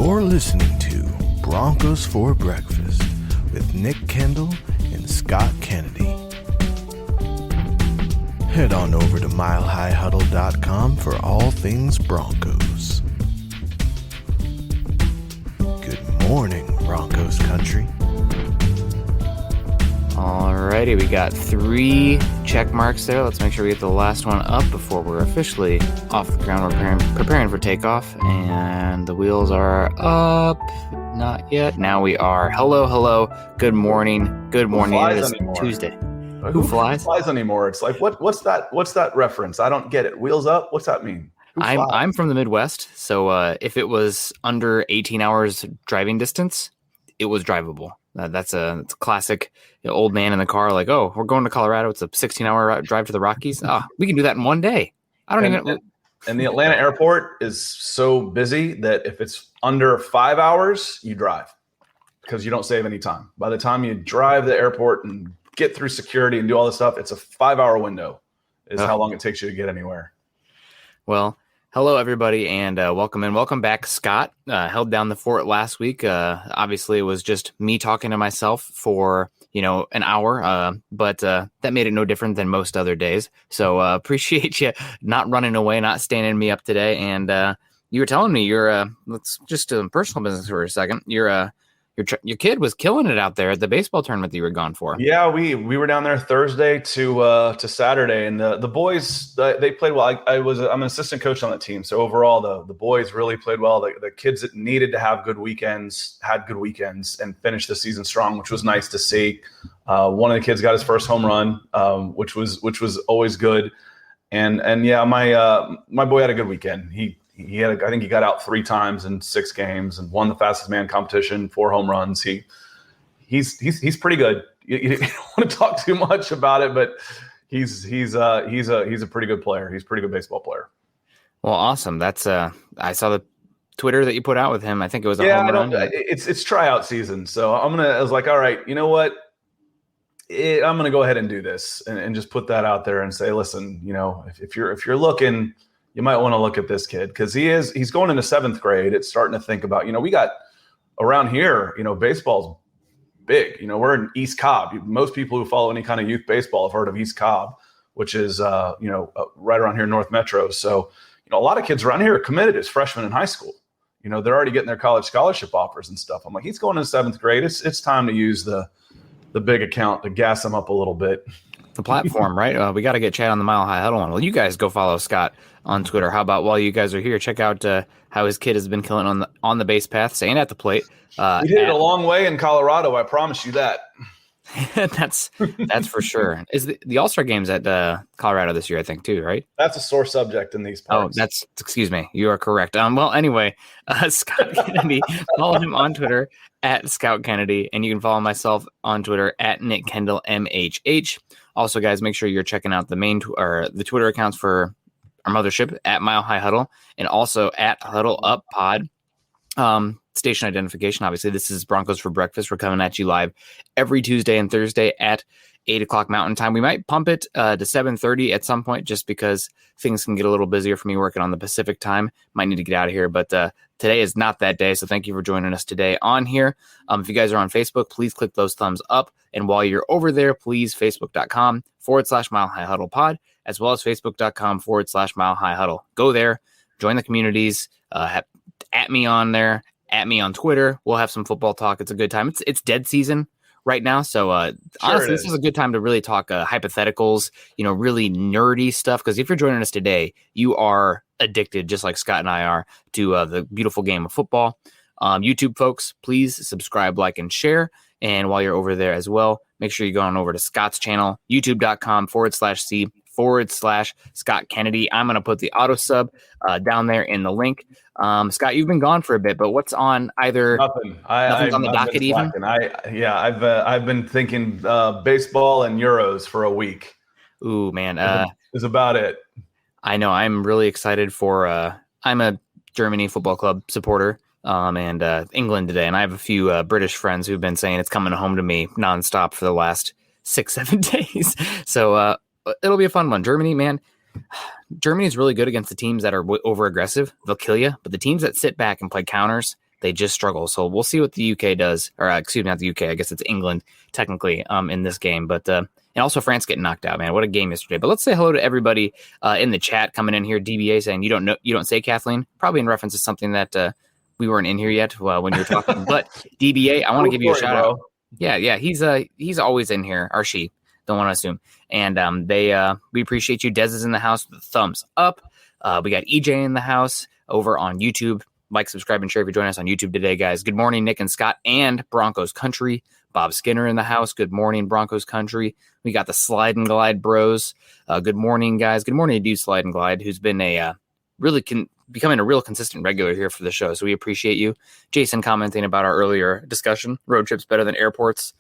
You're listening to Broncos for Breakfast with Nick Kendell and Scott Kennedy. Head on over to milehighhuddle.com for all things Broncos. Good morning, Broncos country. Alrighty, we got 3 check marks there. Let's make sure we get the last one up before we're officially off the ground. We're preparing for takeoff, and the wheels are up. Not yet. Now we are. Hello. Good morning. It is Tuesday. Who flies? Flies anymore? It's like what's that reference? I don't get it. Wheels up? What's that mean? I'm from the Midwest, so if it was under 18 hours driving distance, it was drivable. That's a classic old man in the car, like, oh, we're going to Colorado. It's a 16-hour drive to the Rockies. Oh, we can do that in one day. And the Atlanta airport is so busy that if it's under 5 hours, you drive because you don't save any time. By the time you drive the airport and get through security and do all this stuff, it's a 5-hour window is how long it takes you to get anywhere. Well, hello, everybody, and welcome back. Scott held down the fort last week. Obviously, it was just me talking to myself for, an hour, but that made it no different than most other days. So appreciate you not running away, not standing me up today. And you were telling me let's just do personal business for a second. Your kid was killing it out there at the baseball tournament that you were gone for. Yeah, we were down there Thursday to Saturday, and the boys they played well. I'm an assistant coach on the team, so overall the boys really played well. The kids that needed to have good weekends had good weekends and finished the season strong, which was nice to see. One of the kids got his first home run, which was always good, and yeah, my boy had a good weekend. I think he got out 3 times in 6 games and won the fastest man competition, 4 home runs. He's pretty good. You don't want to talk too much about it, but he's a pretty good player. He's a pretty good baseball player. Well, awesome. That's I saw the Twitter that you put out with him. I think it was a home run. It's tryout season, so I was like, all right, you know what? I'm gonna go ahead and do this and just put that out there and say, listen, if you're looking. You might want to look at this kid because he's going into 7th grade. It's starting to think about, we got around here, baseball's big. We're in East Cobb. Most people who follow any kind of youth baseball have heard of East Cobb, which is, right around here, North Metro. So, a lot of kids around here are committed as freshmen in high school. They're already getting their college scholarship offers and stuff. I'm like, he's going into 7th grade. It's time to use the big account to gas him up a little bit. The platform, right? We got to get Chad on the Mile High Huddle one. Well, you guys go follow Scott on Twitter. How about while you guys are here, check out how his kid has been killing on the base paths and at the plate. We did it a long way in Colorado. I promise you that. that's for sure. Is the All-Star games at Colorado this year? I think too, right? That's a sore subject in these parts. Oh, excuse me. You are correct. Well, anyway, Scott Kennedy. Follow him on Twitter at Scout Kennedy, and you can follow myself on Twitter at Nick Kendell MHH. Also, guys, make sure you're checking out the Twitter accounts for our mothership at Mile High Huddle and also at Huddle Up Pod. Station identification. Obviously, this is Broncos for Breakfast. We're coming at you live every Tuesday and Thursday at 8 o'clock Mountain Time. We might pump it to 7:30 at some point just because things can get a little busier for me working on the Pacific time. Might need to get out of here, but today is not that day, so thank you for joining us today on here. If you guys are on Facebook, please click those thumbs up. And while you're over there, please facebook.com/Mile High Huddle Pod, as well as facebook.com/Mile High Huddle. Go there, join the communities, at me on there, at me on Twitter. We'll have some football talk. It's a good time. It's dead season right now. So honestly, this is a good time to really talk hypotheticals, really nerdy stuff. Because if you're joining us today, you are addicted, just like Scott and I are, to the beautiful game of football. YouTube folks, please subscribe, like, and share. And while you're over there as well, make sure you go on over to Scott's channel, youtube.com/C/Scott Kennedy. I'm going to put the auto sub down there in the link. Scott, you've been gone for a bit, but what's on either? Nothing. Nothing's on the docket even? I've been thinking baseball and Euros for a week. Ooh, man. Is about it. I know. I'm really excited for I'm a Germany football club supporter. And England today. And I have a few British friends who've been saying it's coming home to me nonstop for the last 6-7 days. So it'll be a fun one. Germany, man, Germany is really good against the teams that are over aggressive. They'll kill you. But the teams that sit back and play counters, They just struggle. So we'll see what the UK does, or excuse me, not the UK. I guess it's England technically in this game. But and also France getting knocked out, man. What a game yesterday. But let's say hello to everybody in the chat coming in here. DBA saying you don't say Kathleen, probably in reference to something that we weren't in here yet when you were talking. But DBA, I want to give you a shout out. Yeah, he's always in here, or she. Don't want to assume. And we appreciate you. Des is in the house with a thumbs up. We got EJ in the house over on YouTube. Like, subscribe, and share if you're joining us on YouTube today, guys. Good morning, Nick and Scott and Broncos Country. Bob Skinner in the house. Good morning, Broncos Country. We got the Slide and Glide bros. Good morning, guys. Good morning to Dude Slide and Glide, who's been becoming a real consistent regular here for the show. So we appreciate you. Jason commenting about our earlier discussion. Road trips better than airports.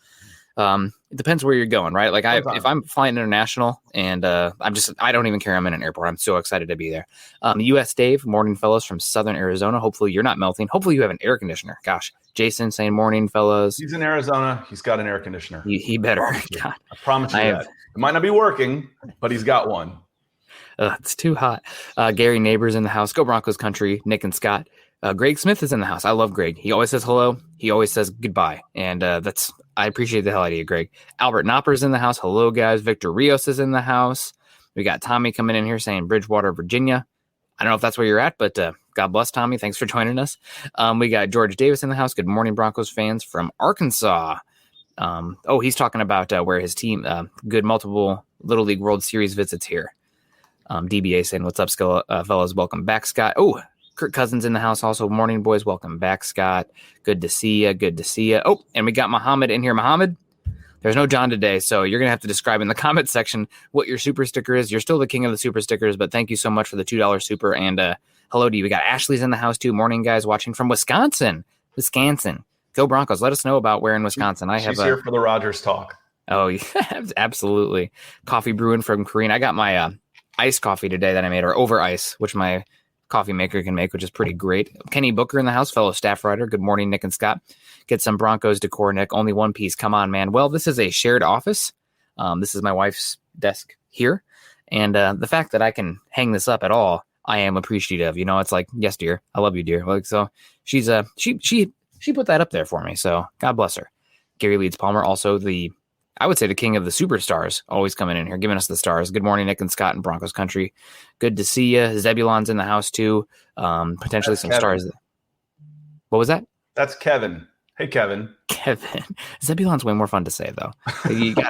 It depends where you're going, right? Like if I'm flying international and I don't even care. I'm in an airport. I'm so excited to be there. US Dave, morning fellas from Southern Arizona. Hopefully you're not melting. Hopefully you have an air conditioner. Gosh, Jason saying morning fellas. He's in Arizona. He's got an air conditioner. He better. I promise you that. It might not be working, but he's got one. It's too hot. Gary Neighbors in the house. Go Broncos Country. Nick and Scott. Greg Smith is in the house. I love Greg. He always says hello. He always says goodbye. And I appreciate the hell out of you, Greg. Albert Knopper's in the house. Hello, guys. Victor Rios is in the house. We got Tommy coming in here saying Bridgewater, Virginia. I don't know if that's where you're at, but God bless, Tommy. Thanks for joining us. We got George Davis in the house. Good morning, Broncos fans from Arkansas. He's talking about where his team, good multiple Little League World Series visits here. DBA saying, what's up, fellas? Welcome back, Scott. Oh, Kirk Cousins in the house also. Morning, boys. Welcome back, Scott. Good to see you. Oh, and we got Muhammad in here. Muhammad, there's no John today, so you're going to have to describe in the comment section what your super sticker is. You're still the king of the super stickers, but thank you so much for the $2 super. And hello to you. We got Ashley's in the house, too. Morning, guys, watching from Wisconsin. Go Broncos. Let us know about where in Wisconsin. She's here for the Rogers talk. Oh, yeah, absolutely. Coffee brewing from Korean. I got my iced coffee today that I made, or over ice, which my coffee maker can make, which is pretty great. Kenny Booker in the house, fellow staff writer. Good morning, Nick and Scott. Get some Broncos decor, Nick. Only one piece. Come on, man. Well, this is a shared office. This is my wife's desk here. And the fact that I can hang this up at all, I am appreciative. You know, it's like, yes, dear. I love you, dear. Like, so she's she put that up there for me. So God bless her. Gary Leeds Palmer, also I would say the king of the superstars, always coming in here, giving us the stars. Good morning, Nick and Scott in Broncos Country. Good to see you. Zebulon's in the house, too. Potentially That's some Kevin. stars. What was that? That's Kevin. Hey, Kevin. Zebulon's way more fun to say, though. You got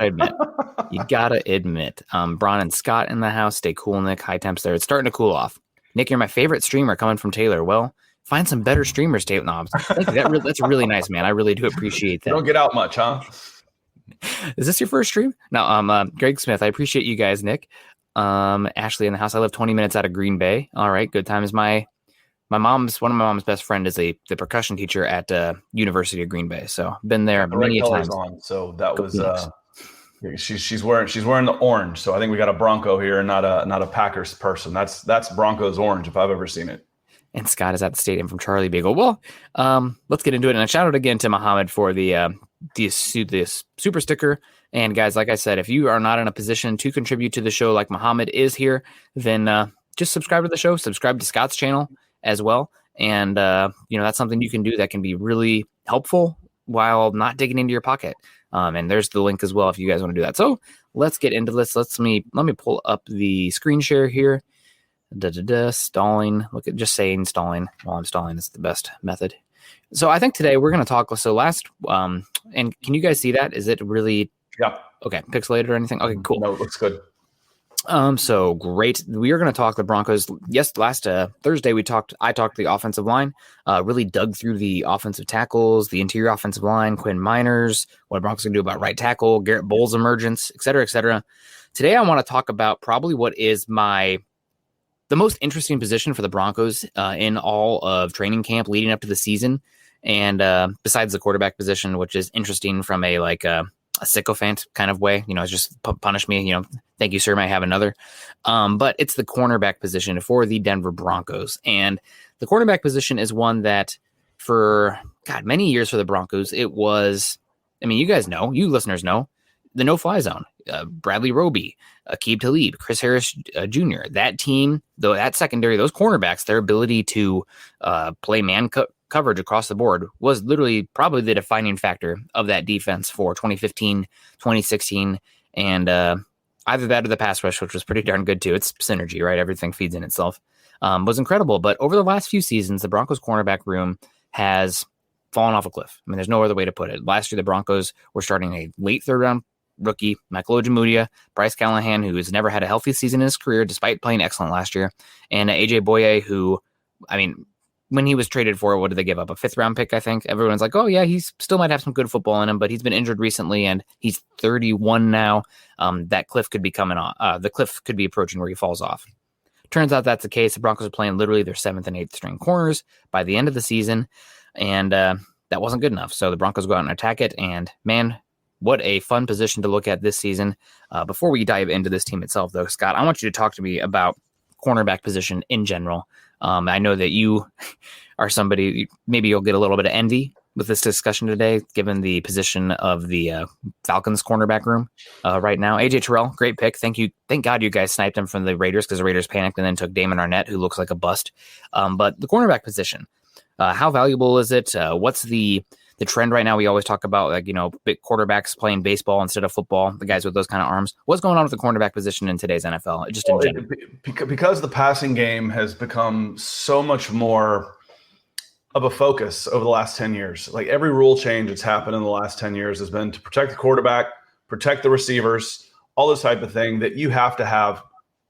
to admit. Bron and Scott in the house. Stay cool, Nick. High temps there. It's starting to cool off. Nick, you're my favorite streamer coming from Taylor. Well, find some better streamers, Tape Knobs. Thank you. That's really nice, man. I really do appreciate that. You don't get out much, huh? Is this your first stream? No, Greg Smith. I appreciate you guys, Nick. Ashley in the house. I live 20 minutes out of Green Bay. All right, good times. One of my mom's best friend is the percussion teacher at University of Green Bay. So been there many times. So that was she's wearing the orange. So I think we got a Bronco here and not a Packers person. That's Broncos orange if I've ever seen it. And Scott is at the stadium from Charlie Beagle. Well, let's get into it. And a shout out again to Muhammad for this super sticker. And guys, like I said, if you are not in a position to contribute to the show like Muhammad is here, then just subscribe to the show, subscribe to Scott's channel as well. And, that's something you can do that can be really helpful while not digging into your pocket. And there's the link as well if you guys want to do that. So let's get into this. Let me pull up the screen share here. Stalling. Look at just saying stalling while I'm stalling is the best method. So I think today we're going to talk. So and can you guys see that? Is it really? Yeah. Okay. Pixelated or anything? Okay, cool. No, it looks good. So great. We are going to talk the Broncos. Yes. Last Thursday I talked the offensive line, really dug through the offensive tackles, the interior offensive line, Quinn Miners, what Broncos can do about right tackle, Garrett Bowles' emergence, et cetera, et cetera. Today, I want to talk about probably what is the most interesting position for the Broncos in all of training camp leading up to the season. And besides the quarterback position, which is interesting from a sycophant kind of way, it's just punish me, thank you, sir, may I have another. But it's the cornerback position for the Denver Broncos. And the cornerback position is one that for, many years for the Broncos, it was, you guys know, you listeners know, the no-fly zone. Bradley Roby, Aqib Talib, Chris Harris Jr. That team, though, that secondary, those cornerbacks, their ability to play man coverage across the board was literally probably the defining factor of that defense for 2015, 2016, and either that or the pass rush, which was pretty darn good too. It's synergy, right? Everything feeds in itself. Was incredible. But over the last few seasons, the Broncos cornerback room has fallen off a cliff. I mean, there's no other way to put it. Last year, the Broncos were starting a late third round rookie, Michael Ojemudia, Bryce Callahan, who has never had a healthy season in his career despite playing excellent last year, and AJ Boye, who, I mean, when he was traded for, what did they give up? A 5th round pick, I think. Everyone's like, oh yeah, he's still might have some good football in him, but he's been injured recently and he's 31 now. That cliff could be coming on. The cliff could be approaching where he falls off. Turns out that's the case. The Broncos are playing literally their 7th and 8th string corners by the end of the season, and that wasn't good enough. So the Broncos go out and attack it, and man, what a fun position to look at this season. Before we dive into this team itself, though, Scott, I want you to talk to me about cornerback position in general. I know that you are somebody, maybe you'll get a little bit of envy with this discussion today, given the position of the Falcons cornerback room right now. AJ Terrell, great pick. Thank God you guys sniped him from the Raiders, because the Raiders panicked and then took Damon Arnett, who looks like a bust. But the cornerback position, how valuable is it? What's the trend right now? We always talk about, like, big quarterbacks playing baseball instead of football, the guys with those kind of arms. What's going on with the cornerback position in today's NFL? Just in general. Because the passing game has become so much more of a focus over the last 10 years. Like, every rule change that's happened in the last 10 years has been to protect the quarterback, protect the receivers, all this type of thing that you have to have.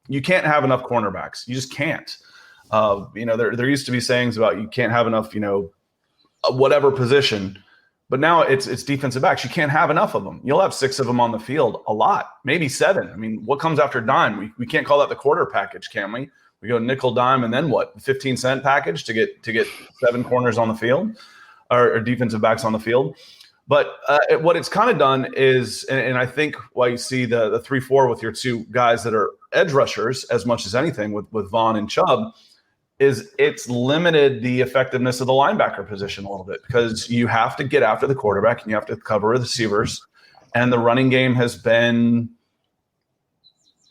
You can't have enough cornerbacks. You just can't. There used to be sayings about you can't have enough, whatever position, but now it's defensive backs. You can't have enough of them. You'll have 6 of them on the field, a lot, maybe 7. I mean, what comes after dime? We can't call that the quarter package, can we? We go nickel, dime, and then what? 15-cent package to get 7 corners on the field, or defensive backs on the field. But what it's kind of done is, and I think why you see the 3-4 with your 2 guys that are edge rushers as much as anything with Vaughn and Chubb, is it's limited the effectiveness of the linebacker position a little bit, because you have to get after the quarterback and you have to cover the receivers, and the running game has been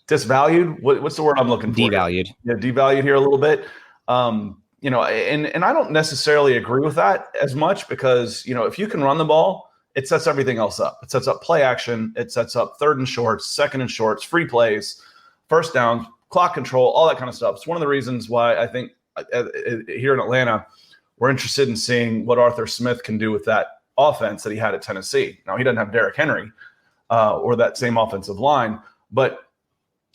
disvalued. What's the word I'm looking for? Devalued. Yeah, devalued here a little bit. And I don't necessarily agree with that as much, because, if you can run the ball, it sets everything else up. It sets up play action. It sets up 3rd and shorts, 2nd and shorts, free plays, first downs, clock control, all that kind of stuff. It's one of the reasons why I think here in Atlanta, we're interested in seeing what Arthur Smith can do with that offense that he had at Tennessee. Now, he doesn't have Derrick Henry or that same offensive line, but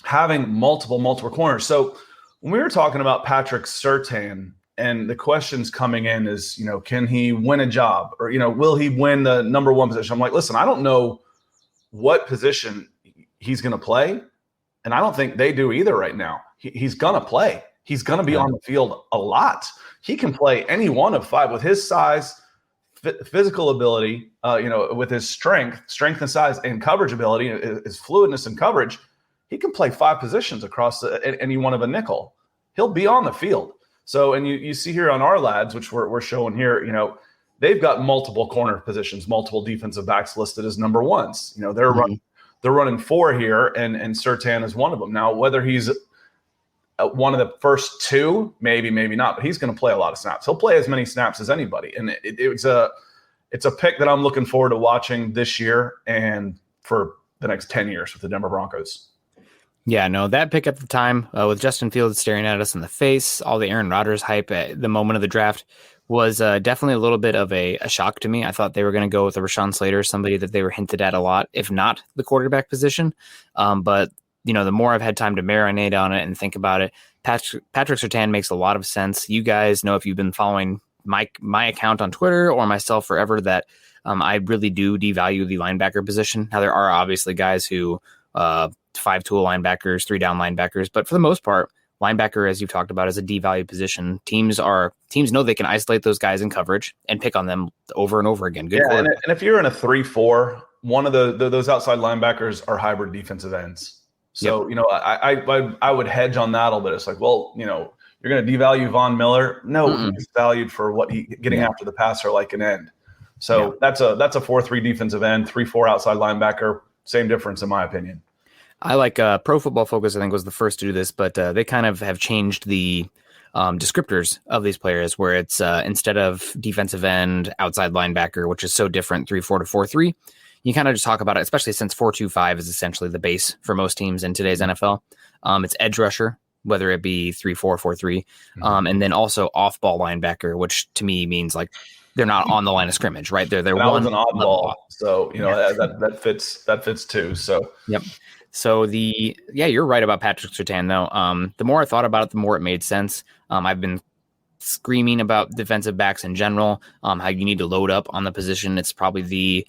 having multiple corners. So when we were talking about Patrick Surtain, and the questions coming in is, can he win a job, or, will he win the number 1 position? I'm like, listen, I don't know what position he's going to play, and I don't think they do either right now. He's going to play. He's going to be on the field a lot. He can play any one of 5 with his size, physical ability, with his strength and size, and coverage ability, his fluidness and coverage. He can play 5 positions across any one of a nickel. He'll be on the field. So, and you see here on our lads, which we're showing here, they've got multiple corner positions, multiple defensive backs listed as number 1s. They're running 4 here, and Surtain is one of them. Now, whether he's one of the first 2, maybe not, but he's going to play a lot of snaps. He'll play as many snaps as anybody, and it's a pick that I'm looking forward to watching this year and for the next 10 years with the Denver Broncos. Yeah, no, that pick at the time with Justin Fields staring at us in the face, all the Aaron Rodgers hype at the moment of the draft was definitely a little bit of a shock to me. I thought they were going to go with a Rashawn Slater, somebody that they were hinted at a lot, if not the quarterback position. But the more I've had time to marinate on it and think about it, Patrick Surtain makes a lot of sense. You guys know, if you've been following my account on Twitter or myself forever, that I really do devalue the linebacker position. Now, there are obviously guys who 5-tool linebackers, 3-down linebackers, but for the most part, linebacker, as you've talked about, is a devalued position. Teams know they can isolate those guys in coverage and pick on them over and over again. And if you're in a 3-4, one of those outside linebackers are hybrid defensive ends. So, yep. I would hedge on that a little bit. It's like, well, you're going to devalue Von Miller. No, he's valued for what he getting after the passer like an end. So that's a 4-3 defensive end, 3-4 outside linebacker. Same difference in my opinion. I like Pro Football Focus, I think, was the first to do this, but they kind of have changed the descriptors of these players, where it's instead of defensive end, outside linebacker, which is so different, 3-4 to 4-3. You kind of just talk about it, especially since 4-2-5 is essentially the base for most teams in today's NFL. It's edge rusher, whether it be 3-4, 4-3, and then also off-ball linebacker, which to me means like they're not on the line of scrimmage, right? They're that one was an oddball, so that fits too. So yep. So you're right about Patrick Surtain though. The more I thought about it, the more it made sense. I've been screaming about defensive backs in general, how you need to load up on the position. It's probably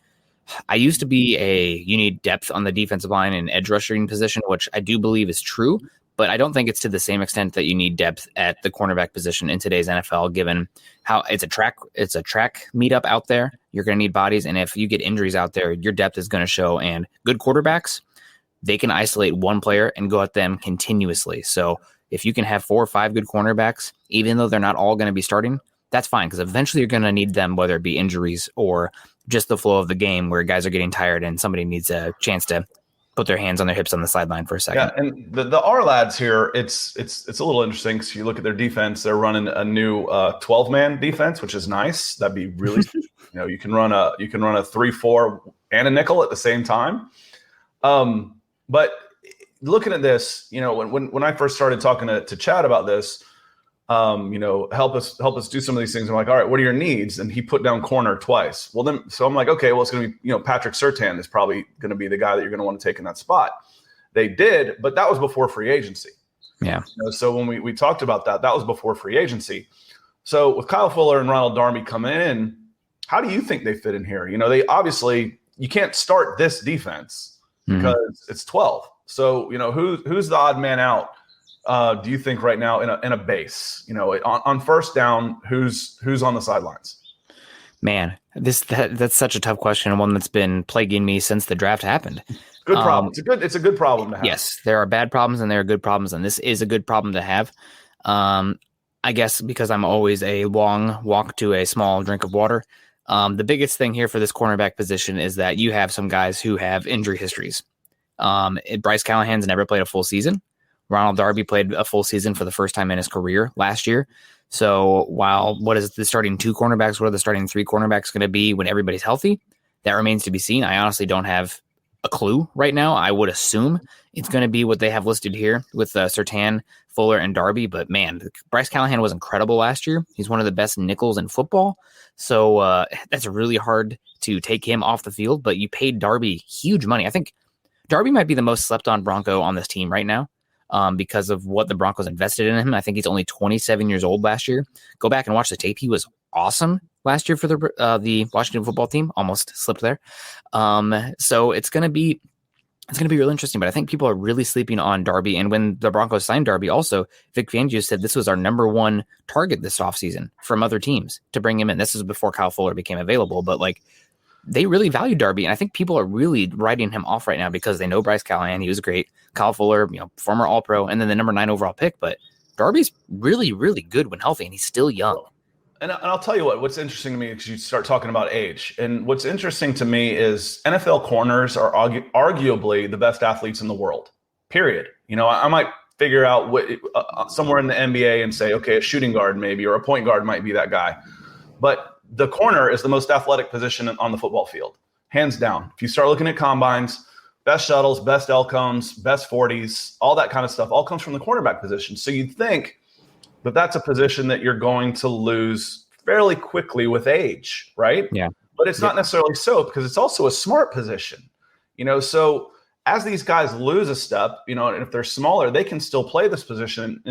I used to be you need depth on the defensive line and edge rushing position, which I do believe is true, but I don't think it's to the same extent that you need depth at the cornerback position in today's NFL, given how it's a track meetup out there. You're going to need bodies. And if you get injuries out there, your depth is going to show. And good quarterbacks, they can isolate one player and go at them continuously. So if you can have 4 or 5 good cornerbacks, even though they're not all going to be starting, that's fine, because eventually you're going to need them, whether it be injuries or just the flow of the game where guys are getting tired and somebody needs a chance to put their hands on their hips on the sideline for a second. Yeah, and the R lads here, it's a little interesting because you look at their defense. They're running a new 12-man defense, which is nice. That'd be really, you can run a 3-4 and a nickel at the same time. But looking at this, when I first started talking to Chad about this, help us do some of these things. I'm like, all right, what are your needs? And he put down corner twice. Well, then, so I'm like, okay, well, it's going to be, Patrick Surtain is probably going to be the guy that you're going to want to take in that spot. They did, but that was before free agency. Yeah. So when we talked about that was before free agency. So with Kyle Fuller and Ronald Darby coming in, how do you think they fit in here? They obviously, you can't start this defense because it's 12. So, who's the odd man out? Do you think right now in a base, on first down, who's on the sidelines? Man, that's such a tough question, and one that's been plaguing me since the draft happened. Good problem. It's a good problem to have. Yes, there are bad problems and there are good problems, and this is a good problem to have. I guess because I'm always a long walk to a small drink of water. The biggest thing here for this cornerback position is that you have some guys who have injury histories. Bryce Callahan's never played a full season. Ronald Darby played a full season for the first time in his career last year. So what is the starting 2 cornerbacks? What are the starting 3 cornerbacks going to be when everybody's healthy? That remains to be seen. I honestly don't have a clue right now. I would assume it's going to be what they have listed here with Surtain, Fuller, and Darby. But man, Bryce Callahan was incredible last year. He's one of the best nickels in football. So that's really hard to take him off the field. But you paid Darby huge money. I think Darby might be the most slept on Bronco on this team right now. Because of what the Broncos invested in him. I think he's only 27 years old last year. Go back and watch the tape. He was awesome last year for the Washington football team. Almost slipped there. So it's going to be really interesting, but I think people are really sleeping on Darby. And when the Broncos signed Darby, also, Vic Fangio said this was our number 1 target this offseason from other teams to bring him in. This is before Kyle Fuller became available, but they really value Darby, and I think people are really writing him off right now because they know Bryce Callahan. He was great. Kyle Fuller, former All-Pro, and then the number 9 overall pick. But Darby's really, really good when healthy, and he's still young. And I'll tell you what's interesting to me is you start talking about age. And what's interesting to me is NFL corners are arguably the best athletes in the world, period. I might figure out what somewhere in the NBA and say, okay, a shooting guard maybe, or a point guard might be that guy. But the corner is the most athletic position on the football field, hands down. If you start looking at combines, best shuttles, best L-cones, best 40s, all that kind of stuff, all comes from the cornerback position. So you'd think that that's a position that you're going to lose fairly quickly with age, right? Yeah. But it's not necessarily so, because it's also a smart position. So as these guys lose a step, and if they're smaller, they can still play this position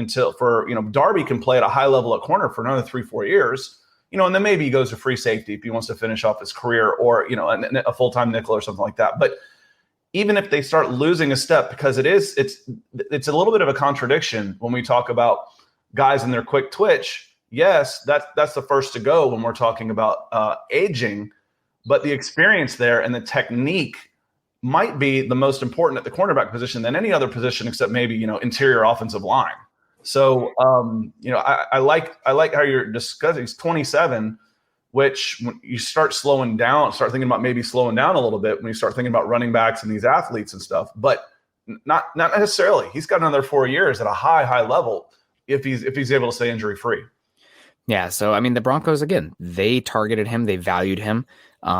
Darby can play at a high level at corner for another 3-4 years. And then maybe he goes to free safety if he wants to finish off his career, or, a full-time nickel or something like that. But even if they start losing a step, because it's a little bit of a contradiction when we talk about guys and their quick twitch. Yes, that's the first to go when we're talking about aging, but the experience there and the technique might be the most important at the cornerback position than any other position, except maybe, interior offensive line. So, I like how you're discussing. He's 27, which when you start thinking about maybe slowing down a little bit when you start thinking about running backs and these athletes and stuff, but not necessarily. He's got another 4 years at a high level. if he's able to stay injury free. Yeah, so I mean, the Broncos, again, they targeted him, they valued him.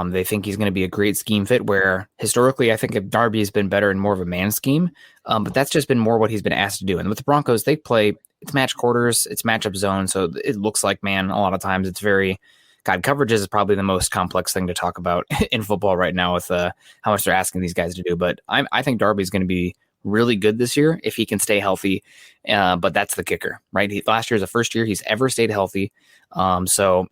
They think he's going to be a great scheme fit, where historically I think Darby has been better in more of a man scheme, but that's just been more what he's been asked to do. And with the Broncos, they play, it's match quarters, it's matchup zone, so it looks like man a lot of times. It's very, God, coverages is probably the most complex thing to talk about in football right now with how much they're asking these guys to do. But I think Darby's going to be really good this year if he can stay healthy, but that's the kicker, right? Last year is the first year he's ever stayed healthy, so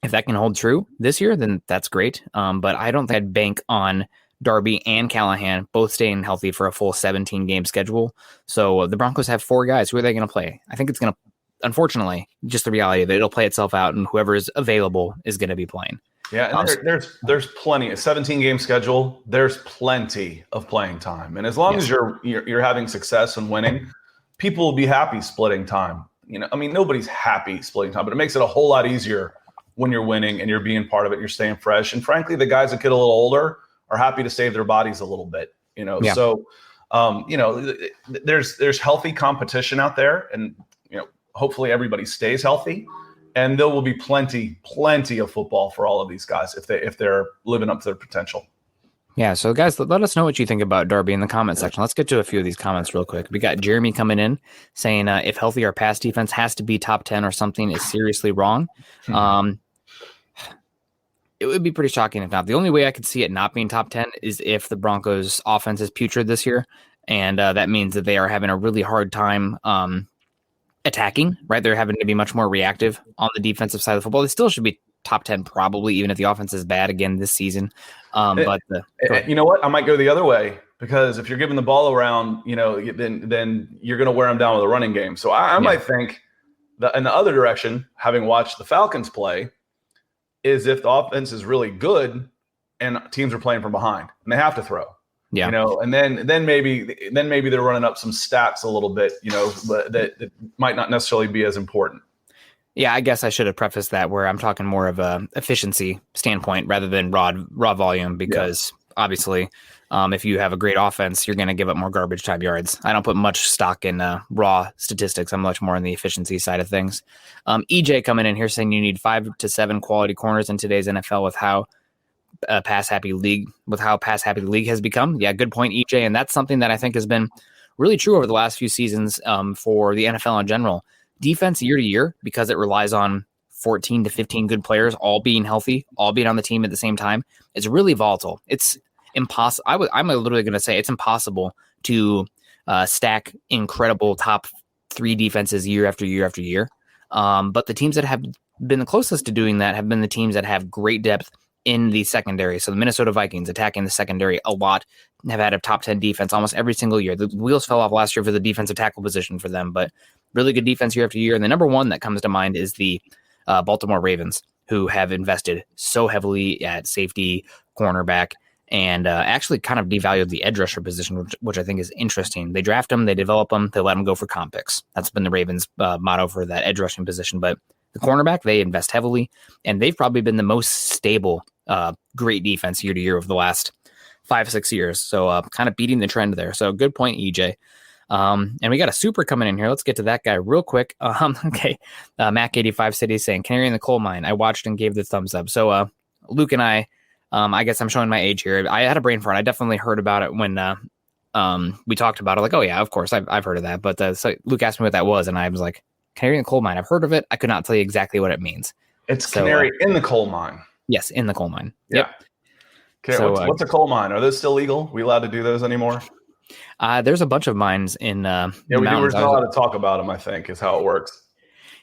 if that can hold true this year, then that's great. But I don't think I'd bank on Darby and Callahan both staying healthy for a full 17-game schedule. So the Broncos have 4 guys. Who are they going to play? I think it's going to, unfortunately, just the reality of it, it'll play itself out, and whoever is available is going to be playing. Yeah, and there's plenty. A 17-game schedule, there's plenty of playing time, and as long as you're having success and winning, people will be happy splitting time. I mean, nobody's happy splitting time, but it makes it a whole lot easier when you're winning and you're being part of it. You're staying fresh, and frankly, the guys that get a little older are happy to save their bodies a little bit. So there's healthy competition out there, and hopefully everybody stays healthy. And there will be plenty of football for all of these guys if they're living up to their potential. Yeah, so guys, let us know what you think about Darby in the comment section. Let's get to a few of these comments real quick. We got Jeremy coming in saying if healthy, our pass defense has to be top 10 or something is seriously wrong. It would be pretty shocking if not. The only way I could see it not being top 10 is if the Broncos offense is putrid this year. And that means that they are having a really hard time attacking, right? They're having to be much more reactive on the defensive side of the football. They still should be top 10 probably, even if the offense is bad again this season. But you know what? I might go the other way, because if you're giving the ball around, then you're going to wear them down with a running game. So I might think that in the other direction, having watched the Falcons play, is if the offense is really good and teams are playing from behind and they have to throw. Yeah, and then maybe they're running up some stats a little bit, but that might not necessarily be as important. Yeah, I guess I should have prefaced that where I'm talking more of a efficiency standpoint rather than raw volume, because obviously, if you have a great offense, you're going to give up more garbage time yards. I don't put much stock in raw statistics. I'm much more on the efficiency side of things. EJ coming in here saying you need 5 to 7 quality corners in today's NFL with how pass happy league the league has become. Yeah, good point, EJ. And that's something that I think has been really true over the last few seasons for the NFL in general. Defense year to year, because it relies on 14 to 15 good players all being healthy, all being on the team at the same time, it's really volatile. It's impossible. I'm literally going to say it's impossible to stack incredible top 3 defenses year after year after year. But the teams that have been the closest to doing that have been the teams that have great depth in the secondary. So the Minnesota Vikings attacking the secondary a lot, have had a top 10 defense almost every single year. The wheels fell off last year for the defensive tackle position for them, but really good defense year after year. And the number one that comes to mind is the Baltimore Ravens, who have invested so heavily at safety, cornerback, and actually kind of devalued the edge rusher position, which I think is interesting. They draft them, they develop them, they let them go for comp picks. That's been the Ravens' motto for that edge rushing position. But the cornerback, they invest heavily, and they've probably been the most stable great defense year to year over the last 5-6 years. So kind of beating the trend there. So good point, EJ. And we got a super coming in here. Let's get to that guy real quick. Okay. Mac85 City saying, Canary in the Coal Mine. I watched and gave the thumbs up. So Luke and I guess I'm showing my age here. I had a brain fart. I definitely heard about it when we talked about it. Like, oh yeah, of course I've heard of that. But so Luke asked me what that was, and I was like, Canary in the Coal Mine. I've heard of it. I could not tell you exactly what it means. It's canary in the coal mine. Yes, in the coal mine. Yeah. Yep. Okay, so, what's a coal mine? Are those still legal? We allowed to do those anymore? There's a bunch of mines in we're not allowed to talk about them, I think, is how it works.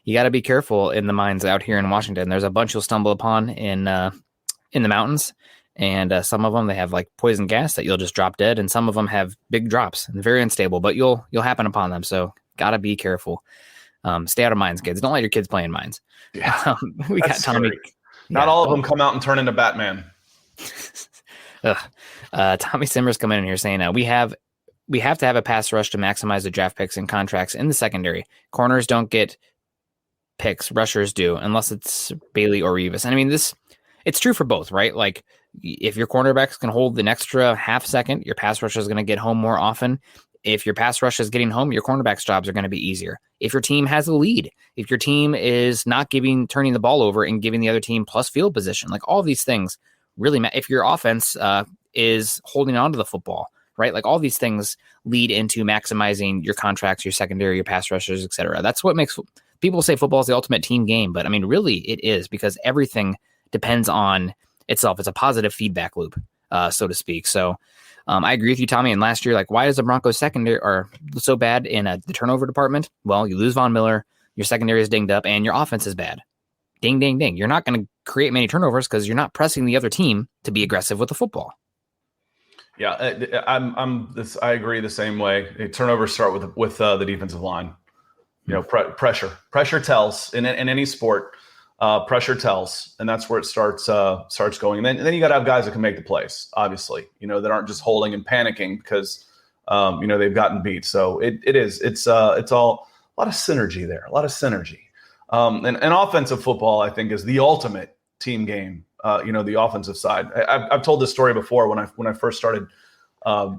You got to be careful in the mines out here in Washington. There's a bunch you'll stumble upon in the mountains, and some of them, they have like poison gas that you'll just drop dead, and some of them have big drops and very unstable, but you'll happen upon them, so got to be careful. Stay out of mines, kids. Don't let your kids play in mines. Yeah, we got Tommy. Scary. Not all of them come out and turn into Batman. Tommy Simmers coming in here saying we have to have a pass rush to maximize the draft picks and contracts in the secondary. Corners don't get picks, rushers do, unless it's Bailey or Revis. And I mean, it's true for both, right? Like, if your cornerbacks can hold an extra half second, your pass rusher is going to get home more often. If your pass rush is getting home, your cornerback's jobs are going to be easier. If your team has a lead, if your team is not turning the ball over and giving the other team plus field position, like all these things really matter. If your offense is holding on to the football, right? Like all these things lead into maximizing your contracts, your secondary, your pass rushers, etc. That's what makes people say football is the ultimate team game. But I mean, really it is, because everything depends on itself. It's a positive feedback loop, so to speak. So I agree with you, Tommy. And last year, like, why is the Broncos secondary are so bad in the turnover department? Well, you lose Von Miller, your secondary is dinged up, and your offense is bad. Ding, ding, ding. You're not going to create many turnovers because you're not pressing the other team to be aggressive with the football. Yeah, I agree the same way. Turnovers start with the defensive line. You know, pressure tells in any sport. Pressure tells, and that's where it starts going. And then you got to have guys that can make the plays, obviously, you know, that aren't just holding and panicking because you know, they've gotten beat. So it's all a lot of synergy there, a lot of synergy. And offensive football, I think, is the ultimate team game. You know, the offensive side. I've told this story before when I first started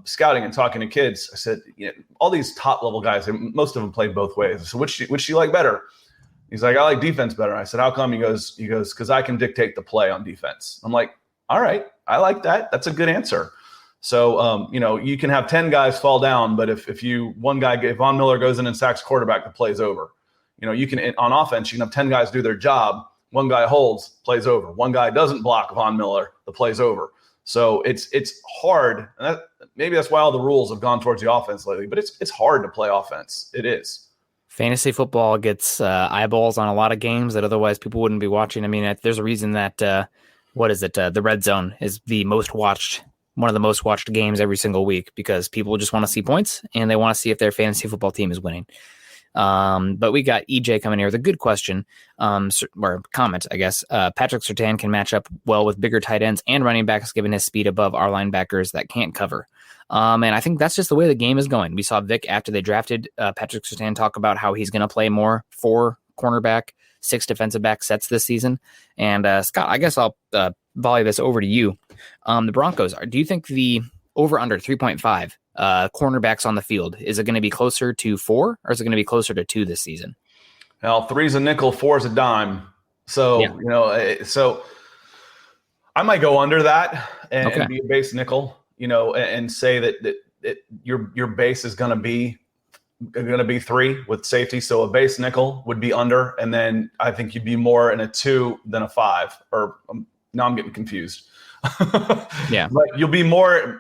scouting and talking to kids. I said, you know, all these top level guys, most of them played both ways. So which do you like better? He's like, I like defense better. I said, how come? He goes, because I can dictate the play on defense. I'm like, all right, I like that. That's a good answer. So, you know, you can have 10 guys fall down, but if Von Miller goes in and sacks quarterback, the play's over. You know, you can, on offense, you can have 10 guys do their job. One guy holds, plays over. One guy doesn't block Von Miller, the play's over. So it's hard. And maybe that's why all the rules have gone towards the offense lately, but it's hard to play offense. It is. Fantasy football gets eyeballs on a lot of games that otherwise people wouldn't be watching. I mean, there's a reason that, the Red Zone is one of the most watched games every single week, because people just want to see points and they want to see if their fantasy football team is winning. But we got EJ coming here with a good question, or comment, I guess. Patrick Surtain can match up well with bigger tight ends and running backs, given his speed above our linebackers that can't cover. And I think that's just the way the game is going. We saw Vic, after they drafted Patrick Surtain, talk about how he's going to play more 4 cornerback, 6 defensive back sets this season. And Scott, I guess I'll volley this over to you. The Broncos, do you think the over-under 3.5 cornerbacks on the field, is it going to be closer to 4 or is it going to be closer to 2 this season? Well, 3's a nickel, 4's a dime. So, yeah. You know, so I might go under that and be a base nickel, you know, and say that your base is going to be 3 with safety. So a base nickel would be under, and then I think you'd be more in a 2 than a 5. Or now I'm getting confused. Yeah, but you'll be more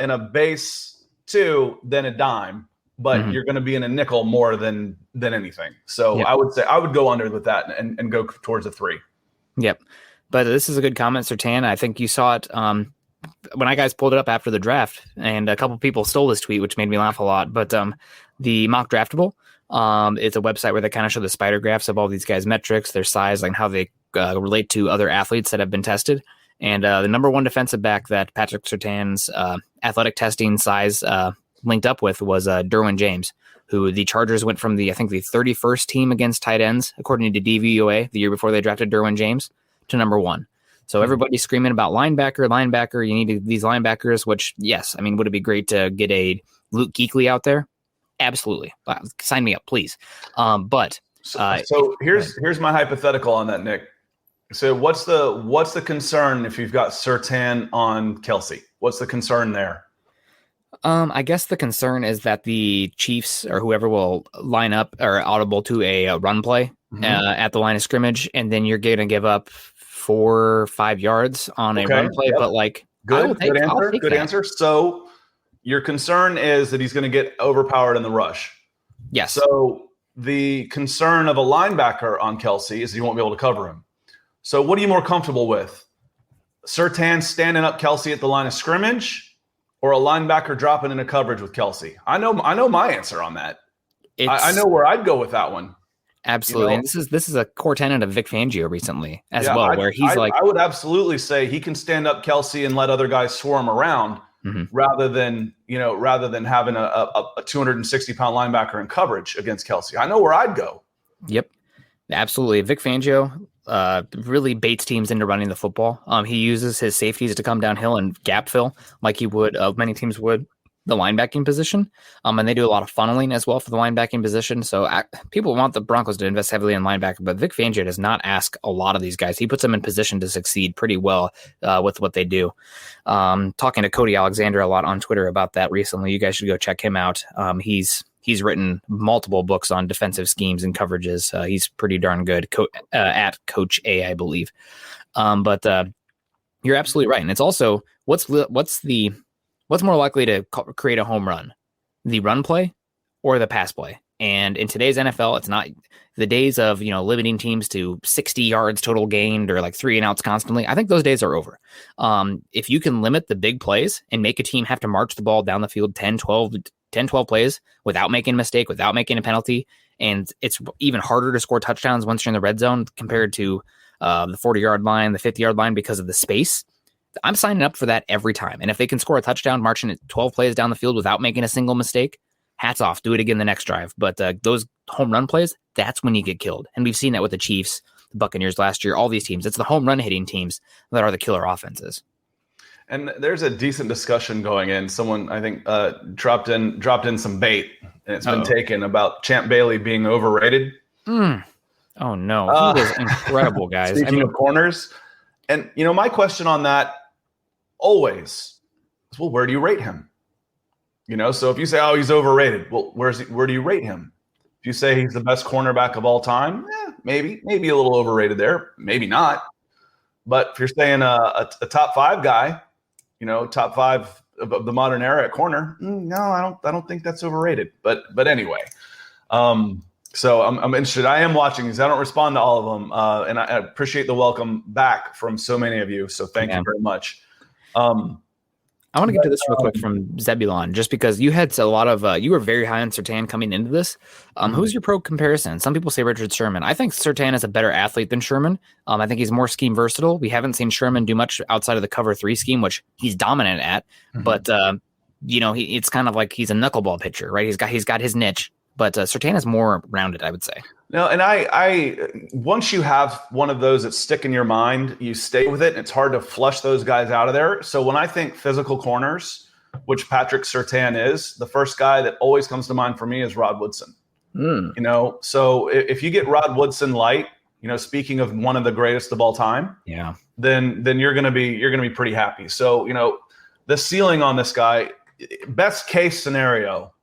in a base 2 than a dime, but you're going to be in a nickel more than anything. So I would say I would go under with that and go towards a 3. Yep. But this is a good comment, Surtain. I think you saw it when I guys pulled it up after the draft, and a couple people stole this tweet, which made me laugh a lot. But the Mock Draftable, it's a website where they kind of show the spider graphs of all these guys' metrics, their size, like how they relate to other athletes that have been tested. And the number 1 defensive back that Patrick Surtain's athletic testing size linked up with was Derwin James, who the Chargers went from the 31st team against tight ends, according to DVOA, the year before they drafted Derwin James, to number 1. So everybody's screaming about linebacker. You need these linebackers, which, yes, I mean, would it be great to get a Luke Kuechly out there? Absolutely. Sign me up, please. So here's my hypothetical on that, Nick. So what's the concern if you've got Surtain on Kelsey? What's the concern there? I guess the concern is that the Chiefs or whoever will line up or audible to a run play at the line of scrimmage, and then you're going to give up 4 or 5 yards on a run play. Yep. But good answer. So your concern is that he's going to get overpowered in the rush. Yes. So the concern of a linebacker on Kelsey is you won't be able to cover him. So what are you more comfortable with? Surtain standing up Kelsey at the line of scrimmage, or a linebacker dropping into coverage with Kelsey? I know my answer on that. I know where I'd go with that one. Absolutely. You know? And this is a core tenet of Vic Fangio recently as well, where he's I would absolutely say he can stand up Kelsey and let other guys swarm around rather than having a 260-pound linebacker in coverage against Kelsey. I know where I'd go. Yep. Absolutely. Vic Fangio really baits teams into running the football. He uses his safeties to come downhill and gap fill like he would, many teams would. the linebacking position. And they do a lot of funneling as well for the linebacking position. So people want the Broncos to invest heavily in linebacker, but Vic Fangio does not ask a lot of these guys. He puts them in position to succeed pretty well with what they do. Talking to Cody Alexander a lot on Twitter about that recently. You guys should go check him out. He's written multiple books on defensive schemes and coverages. He's pretty darn good at Coach A, I believe. But you're absolutely right. And it's also what's more likely to create a home run, the run play or the pass play. And in today's NFL, it's not the days of, limiting teams to 60 yards total gained or like 3 and outs constantly. I think those days are over. If you can limit the big plays and make a team have to march the ball down the field 10, 12 plays without making a mistake, without making a penalty, and it's even harder to score touchdowns once you're in the red zone compared to the 40-yard line, the 50-yard line because of the space. I'm signing up for that every time. And if they can score a touchdown marching at 12 plays down the field without making a single mistake, hats off, do it again the next drive. But those home run plays, that's when you get killed. And we've seen that with the Chiefs, the Buccaneers last year, all these teams. It's the home run hitting teams that are the killer offenses. And there's a decent discussion going in. Someone, I think, dropped in some bait, and it's been taken about Champ Bailey being overrated. Oh, no. He was incredible, guys. Speaking of corners, and, my question on that always is, well, where do you rate him? So if you say, oh, he's overrated, well, where do you rate him? If you say he's the best cornerback of all time, maybe a little overrated there, maybe not. But if you're saying a top 5 guy, top 5 of the modern era at corner, no, I don't think that's overrated. But anyway, so I'm interested. I am watching these. I don't respond to all of them, and I appreciate the welcome back from so many of you. So thank you very much. I want to get to this real quick from Zebulon, just because you had a lot of you were very high on Surtain coming into this. Who's your pro comparison? Some people say Richard Sherman. I think Surtain is a better athlete than Sherman. I think he's more scheme versatile. We haven't seen Sherman do much outside of the cover 3 scheme, which he's dominant at. But it's kind of like he's a knuckleball pitcher, right? He's got his niche. But Surtain is more rounded, I would say. No, and I once you have one of those that stick in your mind, you stay with it. And it's hard to flush those guys out of there. So when I think physical corners, which Patrick Surtain is, the first guy that always comes to mind for me is Rod Woodson. So if you get Rod Woodson light, speaking of one of the greatest of all time, then you're gonna be pretty happy. So the ceiling on this guy, best case scenario,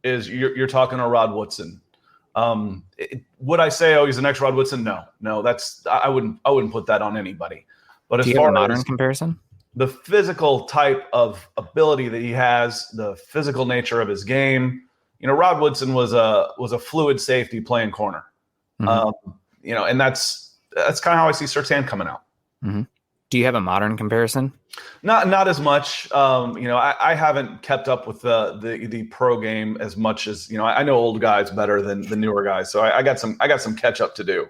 is you're talking to Rod Woodson. Would I say, oh, he's the next Rod Woodson? No, that's I wouldn't put that on anybody. But as far as modern comparison, the physical type of ability that he has, the physical nature of his game, Rod Woodson was a fluid safety playing corner. And that's kind of how I see Surtain coming out. Do you have a modern comparison? Not as much. I haven't kept up with the pro game as much as I know old guys better than the newer guys, so I got some catch up to do.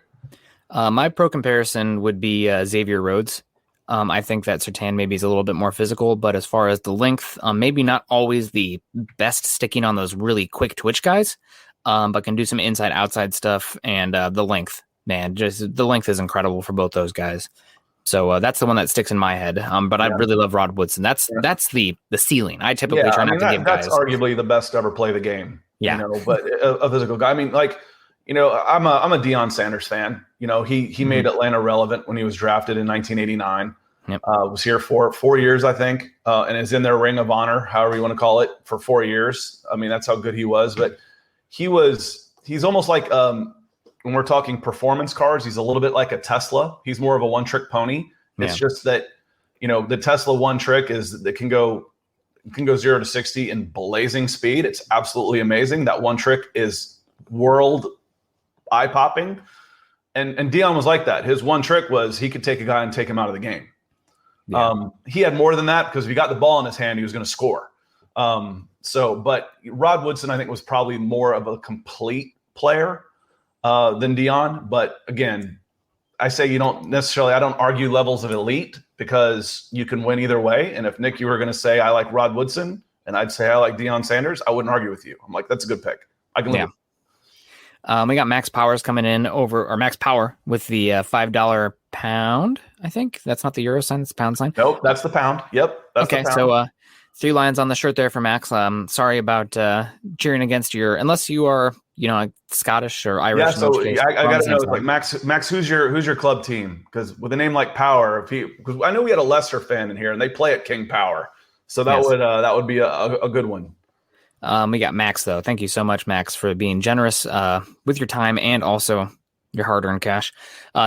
My pro comparison would be Xavier Rhodes. I think that Surtain maybe is a little bit more physical, but as far as the length, maybe not always the best sticking on those really quick twitch guys, but can do some inside outside stuff. And the length, man, just the length is incredible for both those guys. So that's the one that sticks in my head. But I really love Rod Woodson. That's the ceiling. I typically try not to give guys. That's arguably the best to ever play the game. But a physical guy. I mean, I'm a Deion Sanders fan. He made Atlanta relevant when he was drafted in 1989. Was here for 4 years, I think, and is in their Ring of Honor, however you want to call it, for 4 years. I mean, that's how good he was. But he's almost like when we're talking performance cars, he's a little bit like a Tesla. He's more of a one-trick pony. It's just that, the Tesla one trick is it can go 0 to 60 in blazing speed. It's absolutely amazing. That one trick is world eye-popping. And Deion was like that. His one trick was he could take a guy and take him out of the game. He had more than that because if he got the ball in his hand, he was going to score. But Rod Woodson, I think, was probably more of a complete player than Deion. But again, I say I don't argue levels of elite because you can win either way. And if Nick, you were going to say I like Rod Woodson and I'd say I like Deion Sanders, I wouldn't argue with you. I'm like, that's a good pick. I can live. We got Max Powers coming in Max Power with the $5 pound. I think that's not the euro sign, it's the pound sign. Nope, that's the pound. Yep. That's okay. The pound. So 3 lines on the shirt there for Max. Sorry about cheering against unless you are, like Scottish or Irish. Yeah, so case, I got to know, like Max, who's your club team? Because with a name like Power, because I know we had a Leicester fan in here, and they play at King Power, so that would be a good one. We got Max though. Thank you so much, Max, for being generous with your time and also your hard-earned cash.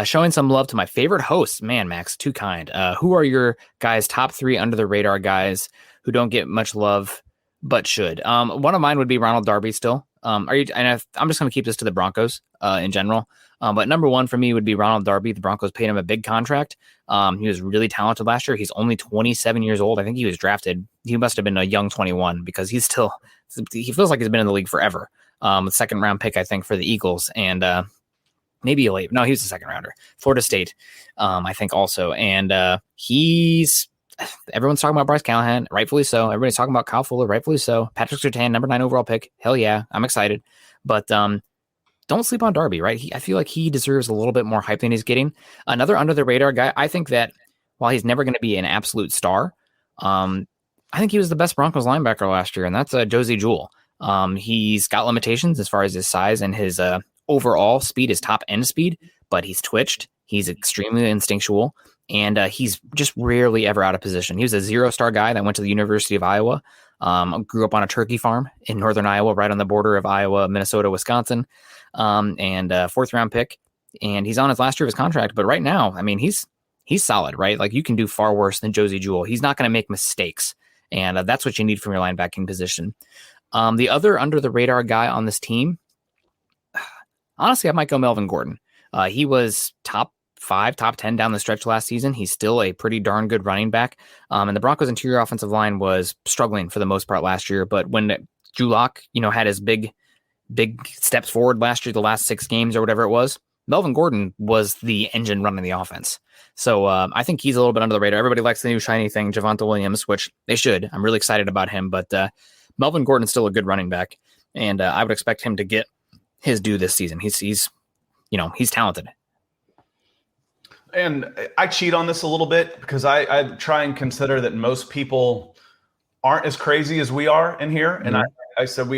Showing some love to my favorite hosts. Man, Max, too kind. Who are your guys' top 3 under the radar guys who don't get much love but should? One of mine would be Ronald Darby still. I'm just going to keep this to the Broncos in general. But number 1 for me would be Ronald Darby. The Broncos paid him a big contract. He was really talented last year. He's only 27 years old. I think he was drafted. He must have been a young 21 because he feels like he's been in the league forever. Second round pick, I think, for the Eagles. And maybe no, he was a second rounder. Florida State, I think also. And everyone's talking about Bryce Callahan, rightfully so. Everybody's talking about Kyle Fuller, rightfully so. Patrick Surtain, number 9 overall pick. Hell yeah, I'm excited. But don't sleep on Darby, right? I feel like he deserves a little bit more hype than he's getting. Another under the radar guy, I think that while he's never going to be an absolute star, I think he was the best Broncos linebacker last year, and that's Josie Jewell. He's got limitations as far as his size and his overall speed, his top end speed, but he's twitched. He's extremely instinctual, and he's just rarely ever out of position. He was a 0-star guy that went to the University of Iowa, grew up on a turkey farm in northern Iowa, right on the border of Iowa, Minnesota, Wisconsin, and 4th round pick. And he's on his last year of his contract, but right now, I mean, he's solid, right? Like you can do far worse than Josie Jewell. He's not going to make mistakes, and that's what you need from your linebacking position. The other under the radar guy on this team, honestly, I might go Melvin Gordon. He was top 5, top 10 down the stretch last season. He's still a pretty darn good running back. And the Broncos' interior offensive line was struggling for the most part last year. But when Drew Lock, had his big steps forward last year, the last 6 games or whatever it was, Melvin Gordon was the engine running the offense. So I think he's a little bit under the radar. Everybody likes the new shiny thing, Javonte Williams, which they should. I'm really excited about him. But Melvin Gordon's still a good running back. And I would expect him to get his due this season. He's talented. And I cheat on this a little bit because I try and consider that most people aren't as crazy as we are in here. And I said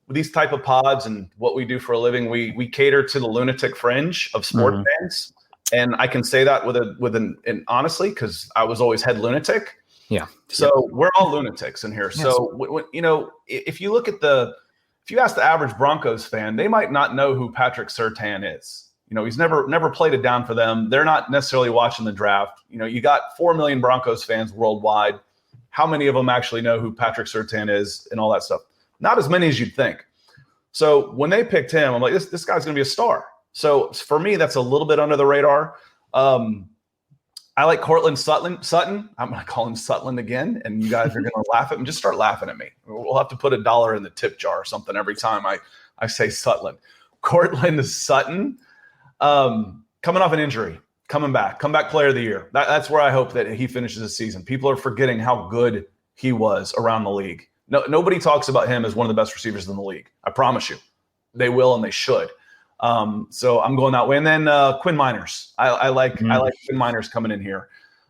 these type of pods and what we do for a living, we cater to the lunatic fringe of sport fans. And I can say that with an honestly, because I was always head lunatic. Yeah. So we're all lunatics in here. Yes. So, if you look at if you ask the average Broncos fan, they might not know who Patrick Surtain is. He's never played it down for them. They're not necessarily watching the draft. You got 4 million Broncos fans worldwide. How many of them actually know who Patrick Surtain is and all that stuff? Not as many as you'd think. So when they picked him, I'm like, this guy's going to be a star. So for me, that's a little bit under the radar. I like Cortland Sutton. I'm going to call him Sutland again, and you guys are going to laugh at him. Just start laughing at me. We'll have to put $1 in the tip jar or something every time I say Sutland. Cortland Sutton. Coming off an injury, comeback player of the year. That's where I hope that he finishes the season. People are forgetting how good he was around the league. Nobody talks about him as one of the best receivers in the league. I promise you, they will and they should. So I'm going that way. And then Quinn Miners. I like Quinn Miners coming in here.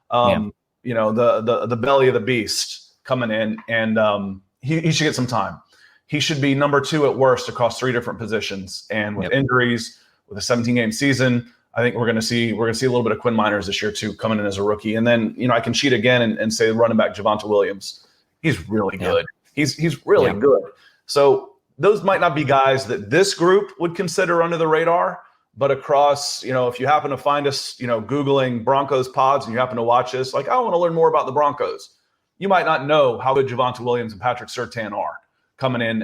The belly of the beast coming in, and he should get some time. He should be number 2 at worst across 3 different positions. And with injuries, with a 17-game season, I think we're going to see a little bit of Quinn Miners this year too, coming in as a rookie. And then I can cheat again and say running back Javonte Williams. He's really good. He's really good. So those might not be guys that this group would consider under the radar, but across, if you happen to find us, Googling Broncos pods and you happen to watch this, like, I want to learn more about the Broncos. You might not know how good Javonte Williams and Patrick Surtain are coming in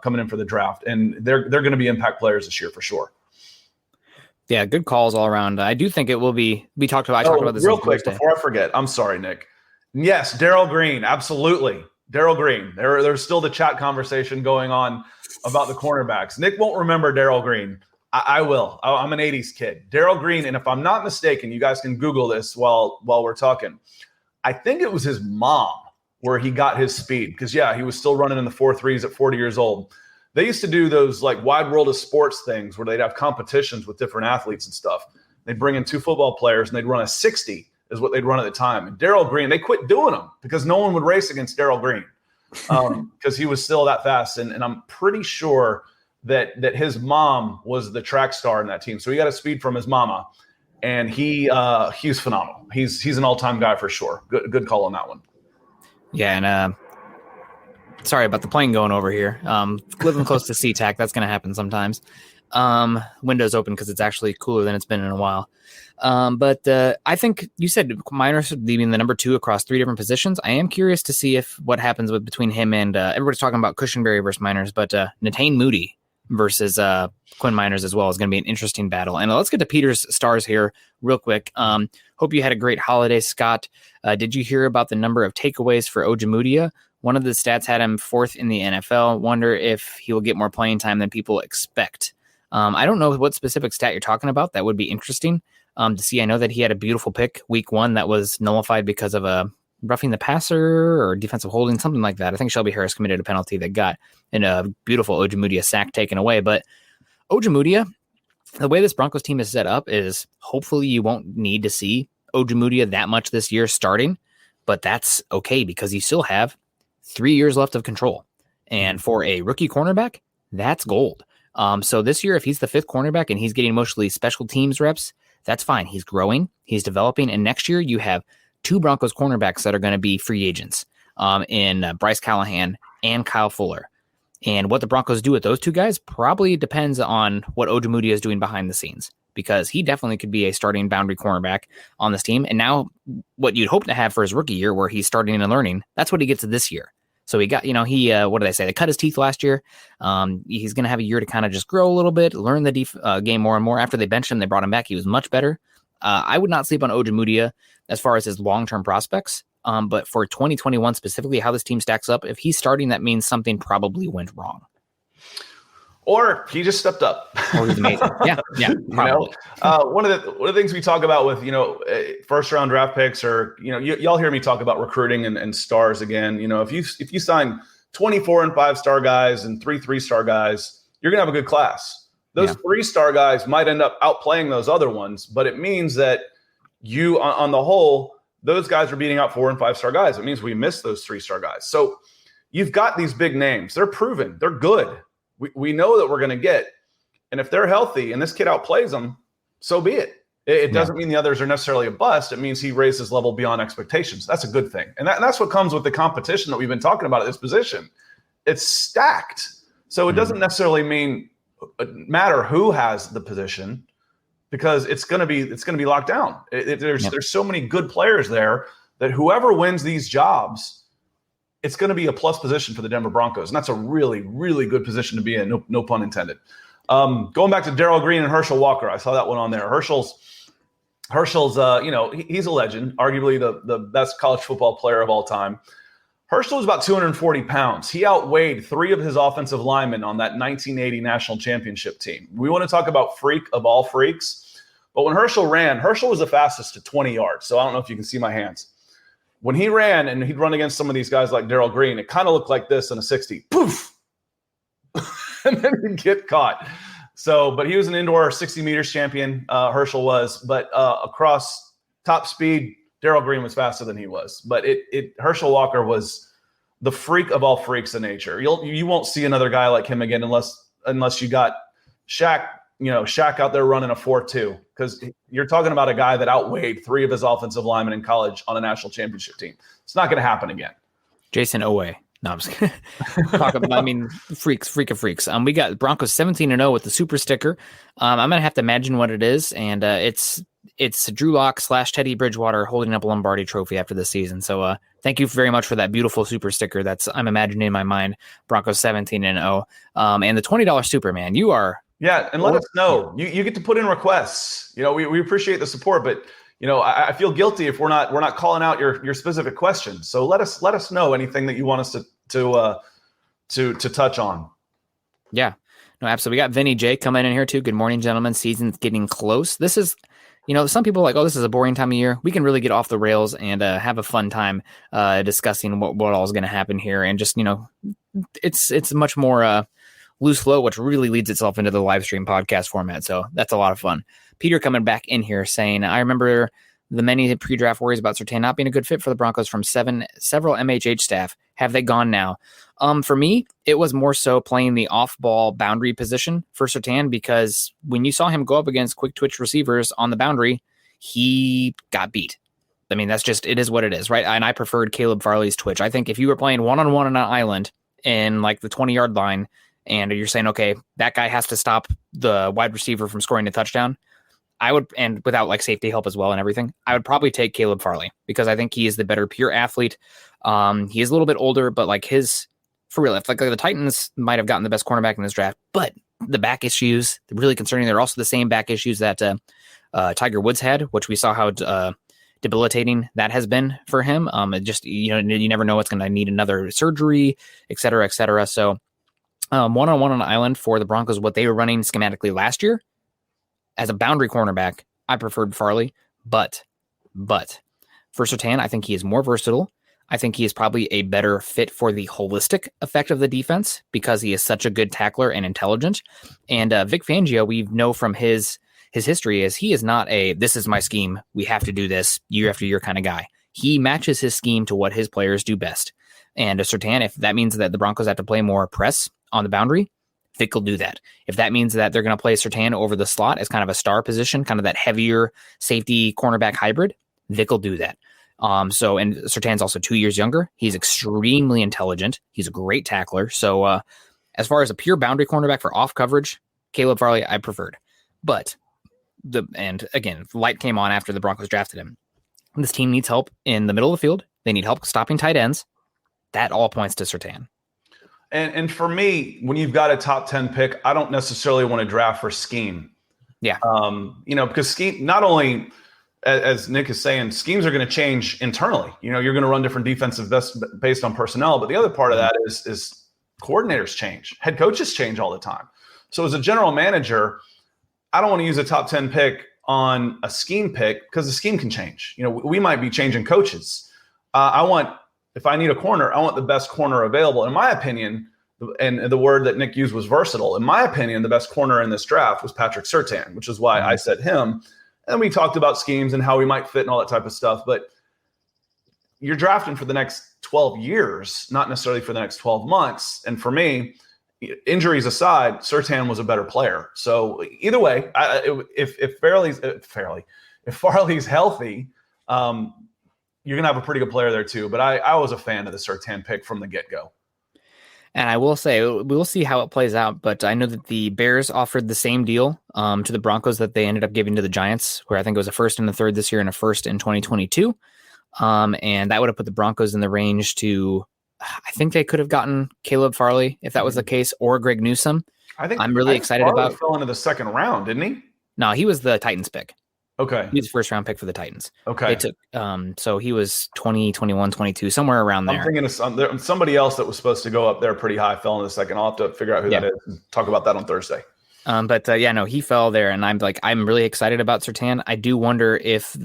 coming in for the draft. And they're going to be impact players this year for sure. Yeah, good calls all around. I do think it will be talked about. I talked about this real quick before I forget. I'm sorry, Nick. Yes, Darrell Green, absolutely. Darrell Green. There's still the chat conversation going on about the cornerbacks. Nick won't remember Darrell Green. I will. I'm an 80s kid. Darrell Green, and if I'm not mistaken, you guys can Google this while we're talking. I think it was his mom where he got his speed because, he was still running in the 4.3s at 40 years old. They used to do those like Wide World of Sports things where they'd have competitions with different athletes and stuff. They'd bring in 2 football players and they'd run a 60 is what they'd run at the time. And Darrell Green, they quit doing them because no one would race against Darrell Green because he was still that fast. And I'm pretty sure that his mom was the track star in that team. So he got a speed from his mama, and he's phenomenal. He's an all-time guy for sure. Good call on that one. Yeah, and sorry about the plane going over here. Living close to SeaTac, that's going to happen sometimes. Windows open because it's actually cooler than it's been in a while. But I think you said Miners leaving the number 2 across 3 different positions. I am curious to see what happens between him and everybody's talking about Cushenberry versus Miners, but Natane Moody versus Quinn Miners as well is going to be an interesting battle. And let's get to Peter's stars here real quick. Hope you had a great holiday, Scott. Did you hear about the number of takeaways for Ojemudia? One of the stats had him 4th in the NFL. Wonder if he will get more playing time than people expect. I don't know what specific stat you're talking about. That would be interesting to see. I know that he had a beautiful pick week 1 that was nullified because of a roughing the passer or defensive holding, something like that. I think Shelby Harris committed a penalty that got a beautiful Ojemudia sack taken away. But Ojemudia, the way this Broncos team is set up is hopefully you won't need to see Ojemudia that much this year starting, but that's okay because you still have 3 years left of control. And for a rookie cornerback, that's gold. So this year, if he's the 5th cornerback and he's getting mostly special teams reps, that's fine. He's growing, he's developing. And next year you have 2 Broncos cornerbacks that are going to be free agents in Bryce Callahan and Kyle Fuller. And what the Broncos do with those 2 guys probably depends on what Ojemudia is doing behind the scenes, because he definitely could be a starting boundary cornerback on this team. And now what you'd hope to have for his rookie year where he's starting and learning, that's what he gets this year. So he got, what did I say? They cut his teeth last year. He's going to have a year to kind of just grow a little bit, learn the game more and more. After they benched him, they brought him back. He was much better. I would not sleep on Ojemudia as far as his long-term prospects. But for 2021 specifically, how this team stacks up, if he's starting, that means something probably went wrong. Or he just stepped up. Or he's amazing. Yeah, probably. One of the things we talk about with, first round draft picks, or, y'all hear me talk about recruiting and stars again. If you sign 24 and 5-star guys and 3 3-star guys, you're going to have a good class. Those 3-star guys might end up outplaying those other ones, but it means that you, on the whole, those guys are beating out 4 and 5-star guys. It means we miss those 3-star guys. So you've got these big names. They're proven. They're good. We know that we're going to get. And if they're healthy and this kid outplays them, so be it. It doesn't mean the others are necessarily a bust. It means he raised his level beyond expectations. That's a good thing. And that's what comes with the competition that we've been talking about at this position. It's stacked. So it doesn't necessarily matter who has the position, because it's going to be locked down. There's so many good players there that whoever wins these jobs, it's going to be a plus position for the Denver Broncos. And that's a really, really good position to be in. No pun intended. Going back to Darrell Green and Herschel Walker, I saw that one on there. Herschel's he's a legend, arguably the best college football player of all time. Herschel was about 240 pounds. He outweighed 3 of his offensive linemen on that 1980 national championship team. We want to talk about freak of all freaks. But when Herschel ran, Herschel was the fastest to 20 yards. So I don't know if you can see my hands. When he ran and he'd run against some of these guys like Darrell Green, it kind of looked like this in a 60. Poof! And then he'd get caught. So, but he was an indoor 60 meters champion, Herschel was. But across top speed, Darrell Green was faster than he was. But Herschel Walker was the freak of all freaks in nature. You won't see another guy like him again unless you got Shaq out there running a 4.2, because you're talking about a guy that outweighed 3 of his offensive linemen in college on a national championship team. It's not going to happen again. Jason Owe. No, I'm just kidding. Freak of freaks. We got Broncos 17-0 with the super sticker. I'm going to have to imagine what it is. And it's Drew Lock / Teddy Bridgewater holding up a Lombardi trophy after this season. So thank you very much for that beautiful super sticker. I'm imagining in my mind Broncos 17-0. And the $20 super, man, you are. Yeah, and let us know. You get to put in requests. We appreciate the support, but I feel guilty if we're not calling out your specific questions. So let us know anything that you want us to touch on. Yeah, no, absolutely. We got Vinny J coming in here too. Good morning, gentlemen. Season's getting close. This is, some people are like, oh, this is a boring time of year. We can really get off the rails and have a fun time discussing what all is going to happen here, and just it's much more loose flow, which really leads itself into the live stream podcast format. So that's a lot of fun. Peter coming back in here saying, I remember the many pre-draft worries about Surtain not being a good fit for the Broncos from several MHH staff. Have they gone now? For me, it was more so playing the off-ball boundary position for Surtain, because when you saw him go up against quick twitch receivers on the boundary, he got beat. I mean, it is what it is, right? And I preferred Caleb Farley's twitch. I think if you were playing one-on-one on an island in like the 20-yard line, and you're saying, okay, that guy has to stop the wide receiver from scoring a touchdown, I would, and without like safety help as well and everything, I would probably take Caleb Farley, because I think he is the better pure athlete. He is a little bit older, but like for real, if like the Titans might have gotten the best cornerback in this draft, but the back issues, they're really concerning. They're also the same back issues that Tiger Woods had, which we saw how debilitating that has been for him. It just, you never know what's going to need another surgery, et cetera, et cetera. So one-on-one on an island for the Broncos, what they were running schematically last year as a boundary cornerback, I preferred Farley, but for Surtain, I think he is more versatile. I think he is probably a better fit for the holistic effect of the defense, because he is such a good tackler and intelligent. And Vic Fangio, we know from his history, is he is not this is my scheme, we have to do this year after year kind of guy. He matches his scheme to what his players do best. And Surtain, if that means that the Broncos have to play more press on the boundary, Vic will do that. If that means that they're going to play Surtain over the slot as kind of a star position, kind of that heavier safety cornerback hybrid, Vic will do that. And Surtain's also 2 years younger. He's extremely intelligent. He's a great tackler. So as far as a pure boundary cornerback for off coverage, Caleb Farley, I preferred. But light came on after the Broncos drafted him. This team needs help in the middle of the field. They need help stopping tight ends. That all points to Surtain. And for me, when you've got a top 10 pick, I don't necessarily want to draft for scheme. Yeah. Because scheme, not only, as Nick is saying, schemes are going to change internally. You're going to run different defensive based on personnel. But the other part of that is coordinators change. Head coaches change all the time. So as a general manager, I don't want to use a top 10 pick on a scheme pick, because the scheme can change. We might be changing coaches. If I need a corner, I want the best corner available. In my opinion, and the word that Nick used was versatile. In my opinion, the best corner in this draft was Patrick Surtain, which is why I said him. And we talked about schemes and how we might fit and all that type of stuff. But you're drafting for the next 12 years, not necessarily for the next 12 months. And for me, injuries aside, Surtain was a better player. So either way, if Farley's healthy, you're going to have a pretty good player there too. But I was a fan of the Surtain pick from the get-go. And I will say, we'll see how it plays out. But I know that the Bears offered the same deal to the Broncos that they ended up giving to the Giants, where I think it was a first and a third this year and a first in 2022. And that would have put the Broncos in the range to, I think they could have gotten Caleb Farley if that was the case, or Greg Newsome. I'm really excited Farley about. Fell into the second round, didn't he? No, he was the Titans pick. Okay. He was the first round pick for the Titans. Okay. They took, so he was 20, 21, 22, somewhere around there. I'm thinking of somebody else that was supposed to go up there pretty high, fell in the second. I'll have to figure out who that is and talk about that on Thursday. He fell there, and I'm really excited about Surtain. I do wonder if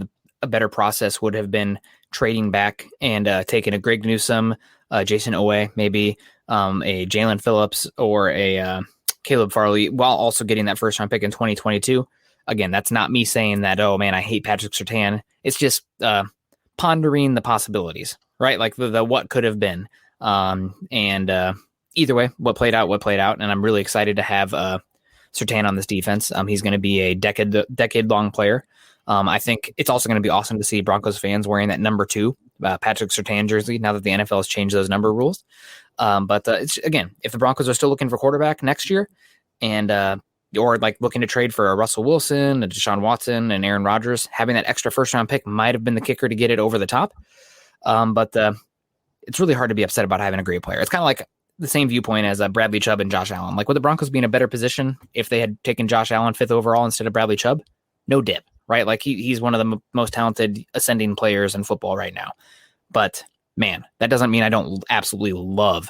a better process would have been trading back and taking a Greg Newsome, Jason Owe, maybe a Jalen Phillips, or a Caleb Farley, while also getting that first round pick in 2022. Again, that's not me saying that, oh man, I hate Patrick Surtain. It's just pondering the possibilities, right? Like the what could have been. Either way, what played out. And I'm really excited to have Surtain on this defense. He's going to be a decade-long player. I think it's also going to be awesome to see Broncos fans wearing that number 2 Patrick Surtain jersey now that the NFL has changed those number rules. It's, again, if the Broncos are still looking for quarterback next year, and or like looking to trade for a Russell Wilson, a Deshaun Watson, and Aaron Rodgers, having that extra first round pick might have been the kicker to get it over the top. It's really hard to be upset about having a great player. It's kind of like the same viewpoint as Bradley Chubb and Josh Allen. Like, would the Broncos be in a better position if they had taken Josh Allen 5th overall instead of Bradley Chubb? No dip, right? Like he's one of the most talented ascending players in football right now. But man, that doesn't mean I don't absolutely love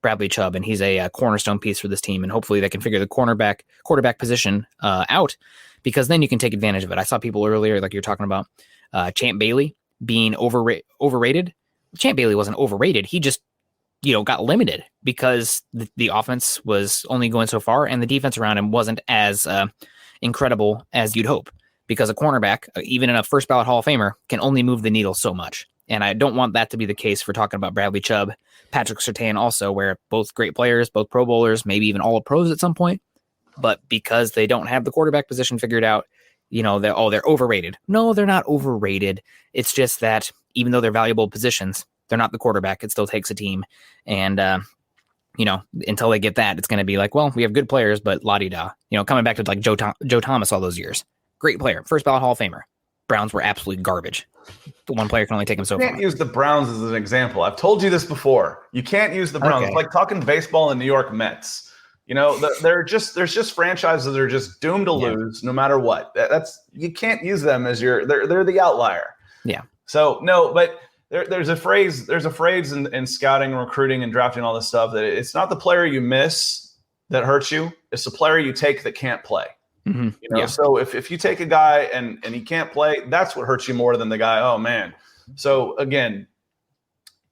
Bradley Chubb, and he's a cornerstone piece for this team, and hopefully they can figure the quarterback position out, because then you can take advantage of it. I saw people earlier, like you're talking about Champ Bailey being overrated. Champ Bailey wasn't overrated. He just got limited because the offense was only going so far, and the defense around him wasn't as incredible as you'd hope. because a cornerback, even in a first ballot Hall of Famer, can only move the needle so much. And I don't want that to be the case for talking about Bradley Chubb, Patrick Surtain also, where both great players, both Pro Bowlers, maybe even all pros at some point. But because they don't have the quarterback position figured out, they're overrated. No, they're not overrated. It's just that even though they're valuable positions, they're not the quarterback. It still takes a team. And, until they get that, it's going to be like, well, we have good players, but la-di-da. Coming back to like Joe Thomas all those years. Great player. First ballot Hall of Famer. Browns were absolute garbage. The one player can only take him so far. You can't use the Browns as an example. I've told you this before. You can't use the Browns. Okay. It's like talking baseball and New York Mets. There's just franchises that are just doomed to lose no matter what. You can't use them as they're the outlier. Yeah. So no, but there's a phrase in scouting, recruiting, and drafting, all this stuff, that it's not the player you miss that hurts you. It's the player you take that can't play. Mm-hmm. So if you take a guy and he can't play, that's what hurts you more than the guy. Oh man. So again,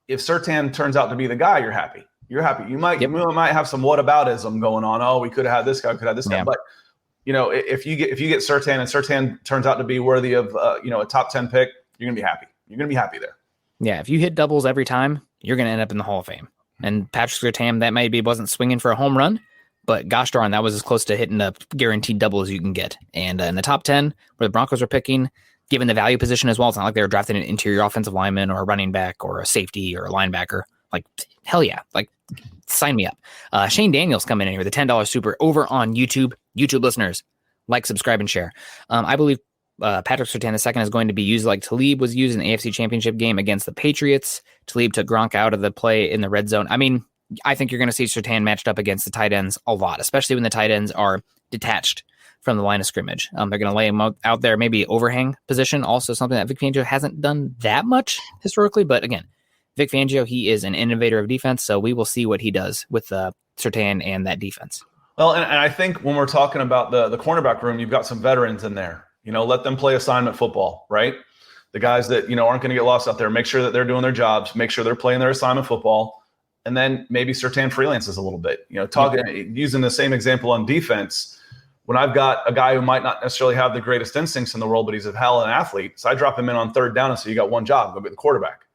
if Surtain turns out to be the guy, you're happy. You might have some whataboutism going on. Oh, we could have had this guy, guy. But if you get Surtain and Surtain turns out to be worthy of a top 10 pick, you're gonna be happy. You're gonna be happy there. Yeah, if you hit doubles every time, you're gonna end up in the Hall of Fame. And Patrick Surtain, that maybe wasn't swinging for a home run, but gosh darn, that was as close to hitting a guaranteed double as you can get. And in the top 10, where the Broncos are picking, given the value position as well, it's not like they were drafting an interior offensive lineman or a running back or a safety or a linebacker. Like, hell yeah. Like, sign me up. Shane Daniels coming in here, the $10 super over on YouTube. YouTube listeners, like, subscribe, and share. I believe Patrick Surtain II is going to be used like Talib was used in the AFC Championship game against the Patriots. Talib took Gronk out of the play in the red zone. I mean, I think you're going to see Surtain matched up against the tight ends a lot, especially when the tight ends are detached from the line of scrimmage. They're going to lay him out there, maybe overhang position, also something that Vic Fangio hasn't done that much historically. But again, Vic Fangio, he is an innovator of defense, so we will see what he does with Surtain and that defense. Well, and I think when we're talking about the cornerback room, you've got some veterans in there. Let them play assignment football, right? The guys that, aren't going to get lost out there, make sure that they're doing their jobs, make sure they're playing their assignment football. And then maybe Surtain freelances a little bit, using the same example on defense. When I've got a guy who might not necessarily have the greatest instincts in the world, but he's a hell of an athlete. So I drop him in on third down and say, you got one job, go get the quarterback,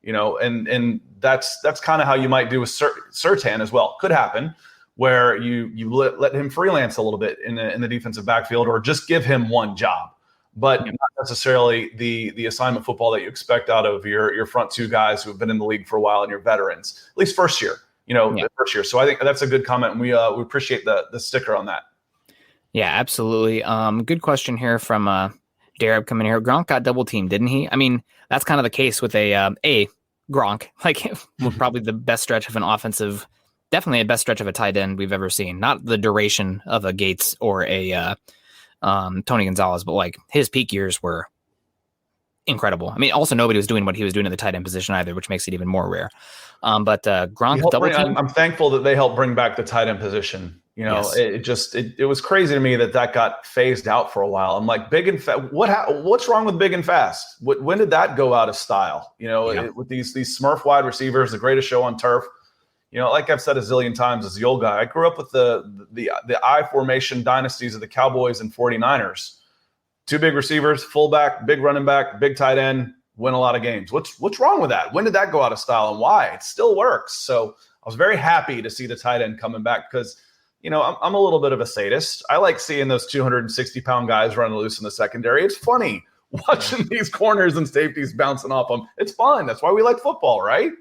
and that's kind of how you might do with Surtain as well. Could happen where you let him freelance a little bit in the defensive backfield, or just give him one job, but not necessarily the assignment football that you expect out of your front two guys who have been in the league for a while and your veterans, at least first year, first year. So I think that's a good comment, and we appreciate the sticker on that. Yeah, absolutely. Good question here from Darab coming here. Gronk got double teamed, didn't he? I mean, that's kind of the case with a Gronk, like probably the best stretch of an offensive. Definitely a best stretch of a tight end we've ever seen. Not the duration of a Gates or a Tony Gonzalez, but like his peak years were incredible. I mean, also nobody was doing what he was doing at the tight end position either, which makes it even more rare. But Gronk double team. I'm thankful that they helped bring back the tight end position. Yes. It was crazy to me that got phased out for a while. I'm like, big and fast. What's wrong with big and fast? When did that go out of style? With these Smurf wide receivers, the greatest show on turf. Like I've said a zillion times as the old guy, I grew up with the I formation dynasties of the Cowboys and 49ers. Two big receivers, fullback, big running back, big tight end, win a lot of games. What's wrong with that? When did that go out of style, and why? It still works. So I was very happy to see the tight end coming back because, I'm a little bit of a sadist. I like seeing those 260-pound guys running loose in the secondary. It's funny watching these corners and safeties bouncing off them. It's fun. That's why we like football, right?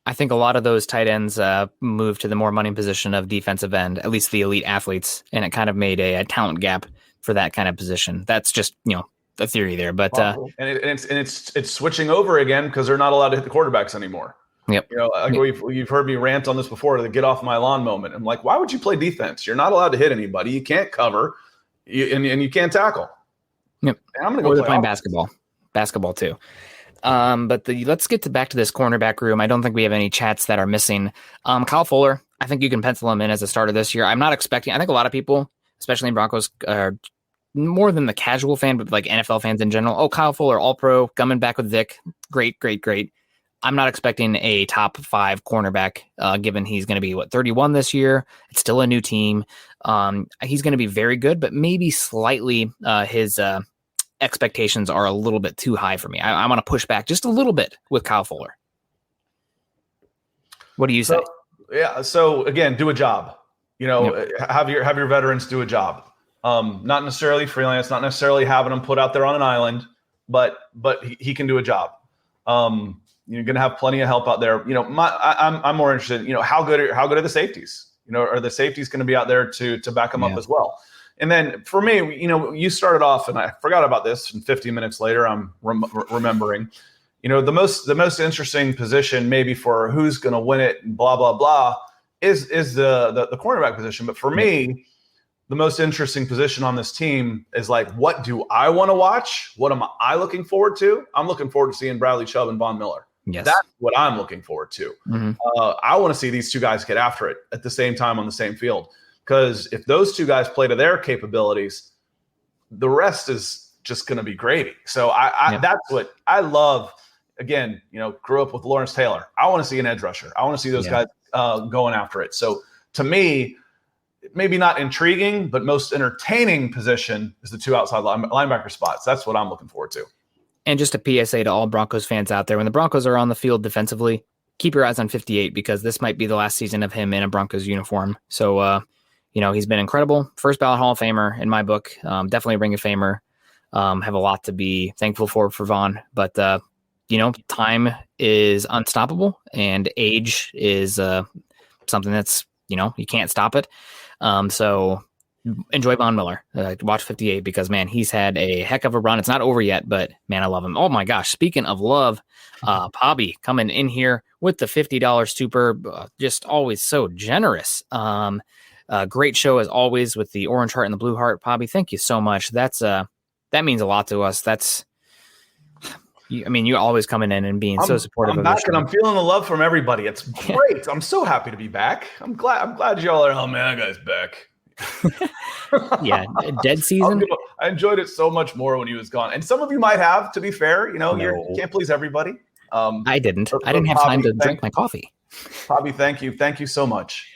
I think a lot of those tight ends moved to the more money position of defensive end, at least the elite athletes, and it kind of made a talent gap for that kind of position. That's just the theory there, but it's switching over again because they're not allowed to hit the quarterbacks anymore. Yep. You've heard me rant on this before, the get off my lawn moment. I'm like, why would you play defense? You're not allowed to hit anybody. You can't cover, and you can't tackle. Yep. And I'm going to go play basketball too. But let's get back to this cornerback room. I don't think we have any chats that are missing. Kyle Fuller, I think you can pencil him in as a starter this year. I'm not expecting, I think a lot of people, especially in Broncos, more than the casual fan, but like NFL fans in general. Oh, Kyle Fuller, all pro, coming back with Vic. Great. I'm not expecting a top 5 cornerback, given he's going to be 31 this year. It's still a new team. He's going to be very good, but maybe slightly his expectations are a little bit too high for me. I want to push back just a little bit with Kyle Fuller. What do you say? Yeah. So again, do a job. Have your veterans do a job. Not necessarily freelance, not necessarily having them put out there on an island, but he can do a job. You're going to have plenty of help out there. I'm more interested. How good are the safeties? Are the safeties going to be out there to back them up as well? And then for me, you started off, and I forgot about this. And 50 minutes later, I'm remembering. The most interesting position, maybe for who's going to win it, and blah blah blah, is the cornerback position. But for me, the most interesting position on this team is like, what do I want to watch? What am I looking forward to? I'm looking forward to seeing Bradley Chubb and Von Miller. Yes. That's what I'm looking forward to. Mm-hmm. I want to see these two guys get after it at the same time on the same field. Because if those two guys play to their capabilities, the rest is just going to be gravy. So that's what I love. Again, grew up with Lawrence Taylor. I want to see an edge rusher. I want to see those guys going after it. So to me, maybe not intriguing, but most entertaining position is the two outside linebacker spots. That's what I'm looking forward to. And just a PSA to all Broncos fans out there, when the Broncos are on the field defensively, keep your eyes on 58 because this might be the last season of him in a Broncos uniform. So, he's been incredible. First ballot Hall of Famer in my book. Definitely a Ring of Famer. Have a lot to be thankful for Vaughn. But, time is unstoppable and age is something that's, you can't stop it. So enjoy Von Miller. Watch 58 because, man, he's had a heck of a run. It's not over yet, but, man, I love him. Oh, my gosh. Speaking of love, Pobby coming in here with the $50 super, just always so generous. Great show as always with the orange heart and the blue heart. Pobby, thank you so much. That means a lot to us. You're always coming in and being so supportive. I'm back and I'm feeling the love from everybody. It's great. I'm so happy to be back. I'm glad y'all are. Oh man, that guy's back. Yeah, dead season. I enjoyed it so much more when he was gone. And some of you might have, to be fair. You can't please everybody. I didn't. I didn't have time to drink my coffee. Pobby, thank you. Thank you so much.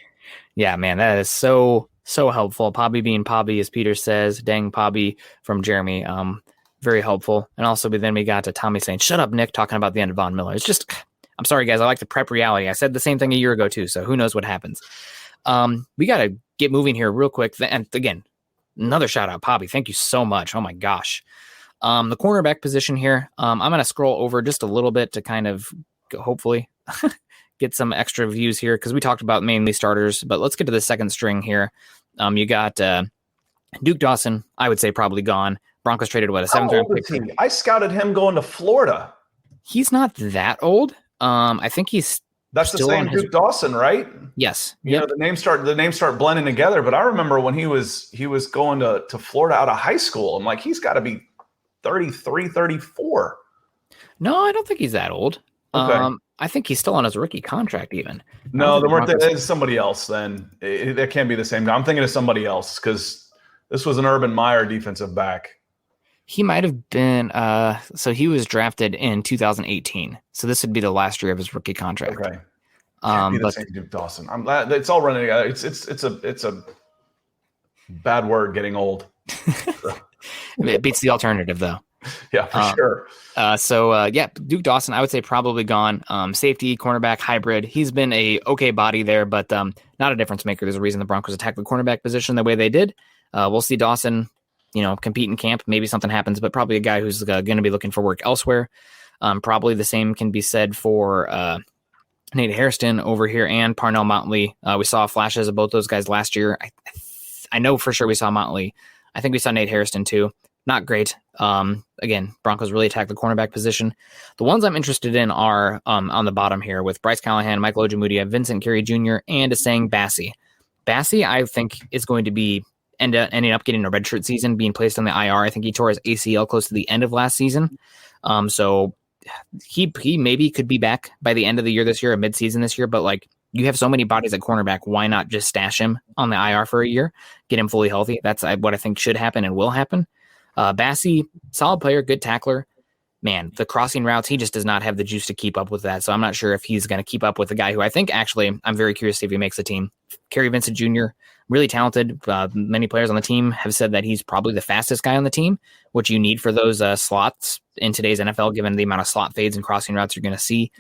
Yeah, man, that is so helpful. Pobby being Pobby, as Peter says. Dang Pobby from Jeremy. Very helpful. And also, then we got to Tommy saying, "Shut up, Nick," talking about the end of Von Miller. It's just, I'm sorry, guys. I like to prep reality. I said the same thing a year ago too. So who knows what happens? We got to get moving here real quick. And again, another shout out, Pobby. Thank you so much. Oh my gosh. The cornerback position here. I'm going to scroll over just a little bit to kind of hopefully get some extra views here because we talked about mainly starters, but let's get to the second string here. You got Duke Dawson. I would say probably gone. Broncos traded a 7th round pick. I scouted him going to Florida. He's not that old. I think that's the same Duke Dawson, right? Yes. The names start blending together. But I remember when he was going to Florida out of high school. I'm like, he's got to be 33, 34. No, I don't think he's that old. Okay. I think he's still on his rookie contract even. No, it's somebody else then. That can't be the same guy. I'm thinking of somebody else because this was an Urban Meyer defensive back. He might have been so he was drafted in 2018. So this would be the last year of his rookie contract. Okay. But same Duke Dawson. I'm glad it's all running together. It's a bad word getting old. It beats the alternative though. Yeah, for sure. So Duke Dawson, I would say probably gone. Safety, cornerback, hybrid. He's been a okay body there, but not a difference maker. There's a reason the Broncos attacked the cornerback position the way they did. We'll see Dawson, compete in camp. Maybe something happens, but probably a guy who's going to be looking for work elsewhere. Probably the same can be said for Nate Hairston over here and Parnell Motley. We saw flashes of both those guys last year. I know for sure we saw Motley. I think we saw Nate Hairston too. Not great. Again, Broncos really attacked the cornerback position. The ones I'm interested in are on the bottom here with Bryce Callahan, Michael Ojemudia, Vincent Carey Jr., and Asang Bassi. Bassi, I think, is going to be ending up getting a redshirt season, being placed on the IR. I think he tore his ACL close to the end of last season. So he maybe could be back by the end of the year this year or midseason this year. But you have so many bodies at cornerback, why not just stash him on the IR for a year, get him fully healthy? That's what I think should happen and will happen. Bassi, solid player, good tackler. man, the crossing routes, he just does not have the juice to keep up with that. So I'm not sure if he's going to keep up with a guy who I think actually, I'm very curious to see if he makes the team. Kerry Vincent Jr., really talented. Many players on the team have said that he's probably the fastest guy on the team, which you need for those slots in today's NFL, given the amount of slot fades and crossing routes you're going to see.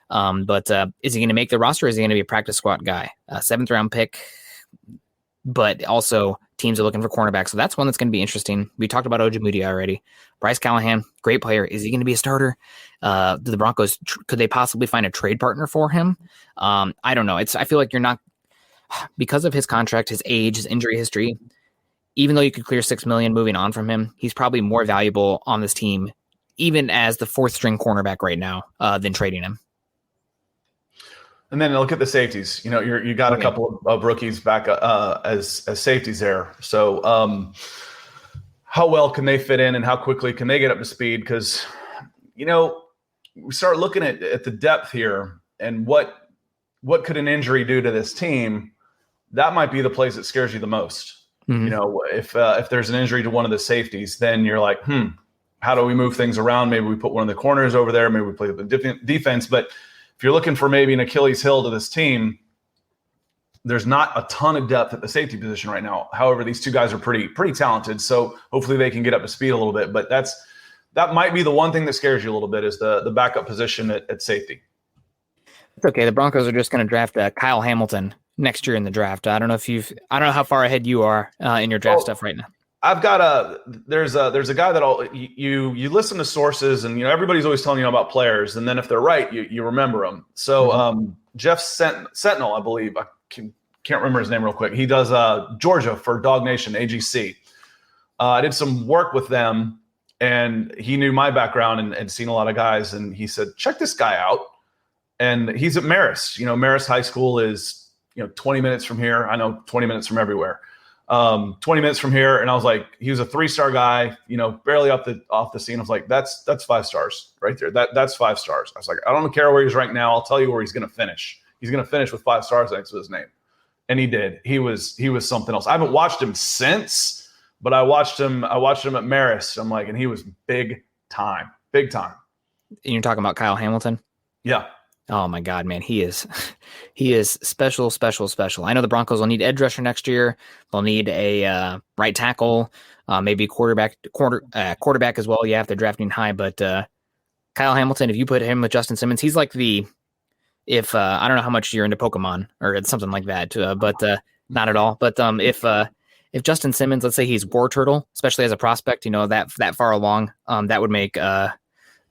But is he going to make the roster? Or is he going to be a practice squad guy? 7th round pick, but also teams are looking for cornerback. So that's one that's going to be interesting. We talked about Ojemudia already. Bryce Callahan, great player. Is he going to be a starter? Do the Broncos, could they possibly find a trade partner for him? I don't know. I feel like you're not, because of his contract, his age, his injury history, even though you could clear $6 million moving on from him, he's probably more valuable on this team, even as the 4th string cornerback right now, than trading him. And then look at the safeties. You got a couple of rookies back as safeties there. So how well can they fit in and how quickly can they get up to speed? Because, we start looking at the depth here and what could an injury do to this team? That might be the place that scares you the most. Mm-hmm. If there's an injury to one of the safeties, then you're like, how do we move things around? Maybe we put one of the corners over there. Maybe we play the defense. But if you're looking for maybe an Achilles heel to this team, there's not a ton of depth at the safety position right now. However, these two guys are pretty talented, so hopefully they can get up to speed a little bit. But that might be the one thing that scares you a little bit is the backup position at safety. It's okay. The Broncos are just going to draft Kyle Hamilton next year in the draft. I don't know how far ahead you are in your draft stuff right now. I've got there's a guy that you listen to sources and everybody's always telling you about players, and then if they're right you remember them. So Jeff Sentinel, I believe, I can't remember his name real quick. He does Georgia for Dog Nation AGC. I did some work with them, and he knew my background and seen a lot of guys, and he said check this guy out. And he's at Marist. Marist High School is 20 minutes from here. I know 20 minutes from everywhere. 20 minutes from here, and I was like, he was a 3-star guy, barely off the scene. I was like, that's 5 stars right there. That's 5 stars. I was like, I don't care where he's ranked now. I'll tell you where he's going to finish. He's going to finish with 5 stars next to his name, and he did. He was something else. I haven't watched him since, but I watched him at Marist. I'm like, and he was big time. And you're talking about Kyle Hamilton? Yeah. Oh my God, man, he is special. I know the Broncos will need edge rusher next year. They'll need a right tackle, maybe quarterback as well. Yeah, if they're drafting high, but Kyle Hamilton, if you put him with Justin Simmons, he's like I don't know how much you're into Pokemon or something like that, but not at all. But if Justin Simmons, let's say he's War Turtle, especially as a prospect, that far along, that would make Kyle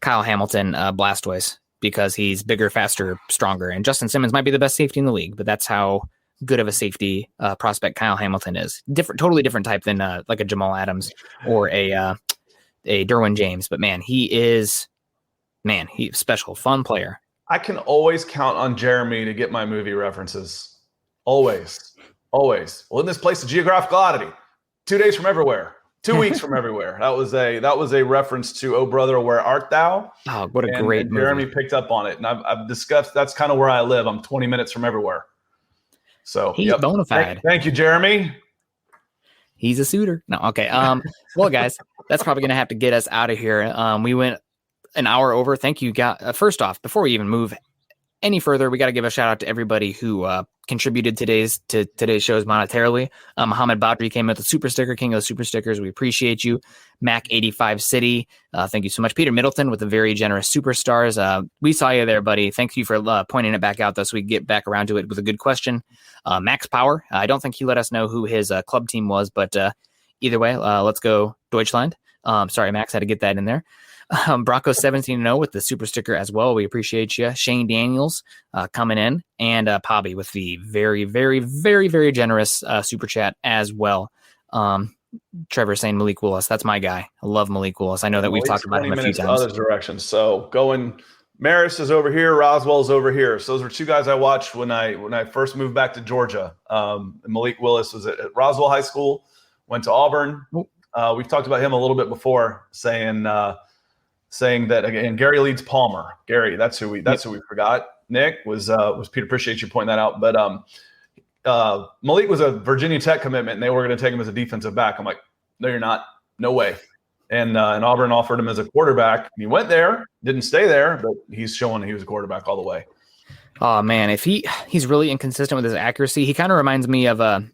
Hamilton Blastoise. Because he's bigger, faster, stronger. And Justin Simmons might be the best safety in the league, but that's how good of a safety prospect Kyle Hamilton is. Totally different type than like a Jamal Adams or a Derwin James. But he's special, fun player. I can always count on Jeremy to get my movie references. Always. Well, in this place of geographical oddity, 2 days from everywhere. 2 weeks from everywhere. That was a reference to "Oh Brother, Where Art Thou?" Oh, what a great movie. Jeremy picked up on it, and I've discussed. That's kind of where I live. I'm 20 minutes from everywhere. So he's bona fide. Thank you, Jeremy. He's a suitor. No, okay. Well, guys, that's probably gonna have to get us out of here. We went an hour over. Thank you, guys. First off, before we even move any further, we got to give a shout out to everybody who contributed to today's shows monetarily. Mohammed Badri came with the super sticker, king of the super stickers. We appreciate you. Mac85 City, thank you so much. Peter Middleton with the very generous superstars. We saw you there, buddy. Thank you for pointing it back out, though, so we can get back around to it with a good question. Max Power, I don't think he let us know who his club team was, but either way, let's go Deutschland. Sorry, Max, had to get that in there. Broncos 17-0 with the super sticker as well. We appreciate you. Shane Daniels coming in, and Pobby with the very, very, very, very generous super chat as well. Trevor saying Malik Willis. That's my guy. I love Malik Willis. I know that we've talked about him a few times. Other directions. So going, Maris is over here. Roswell's over here. So those were two guys I watched when I first moved back to Georgia. Malik Willis was at Roswell High School. Went to Auburn. We've talked about him a little bit before, saying that again. Gary Leeds Palmer. Gary, that's who we forgot. Nick was Peter. Appreciate you pointing that out. But Malik was a Virginia Tech commitment, and they were going to take him as a defensive back. I'm like, no, you're not. No way. and Auburn offered him as a quarterback. He went there, didn't stay there, but he's showing he was a quarterback all the way. Oh man, if he's really inconsistent with his accuracy, he kind of reminds me of a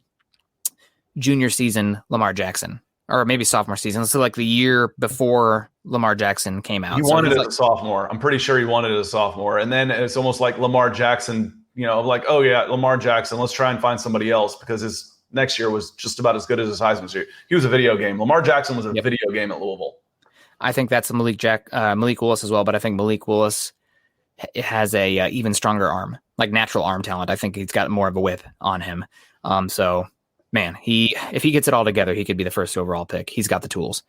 junior season Lamar Jackson, or maybe sophomore season. So like the year before Lamar Jackson came out. He wanted it as a sophomore. I'm pretty sure he wanted it as a sophomore. And then it's almost like Lamar Jackson, like, oh yeah, Lamar Jackson, let's try and find somebody else, because his next year was just about as good as his Heisman year. He was a video game. Lamar Jackson was a video game at Louisville. I think that's Malik Willis as well, but I think Malik Willis has a even stronger arm, like natural arm talent. I think he's got more of a whip on him. So man, if he gets it all together, he could be the first overall pick. He's got the tools.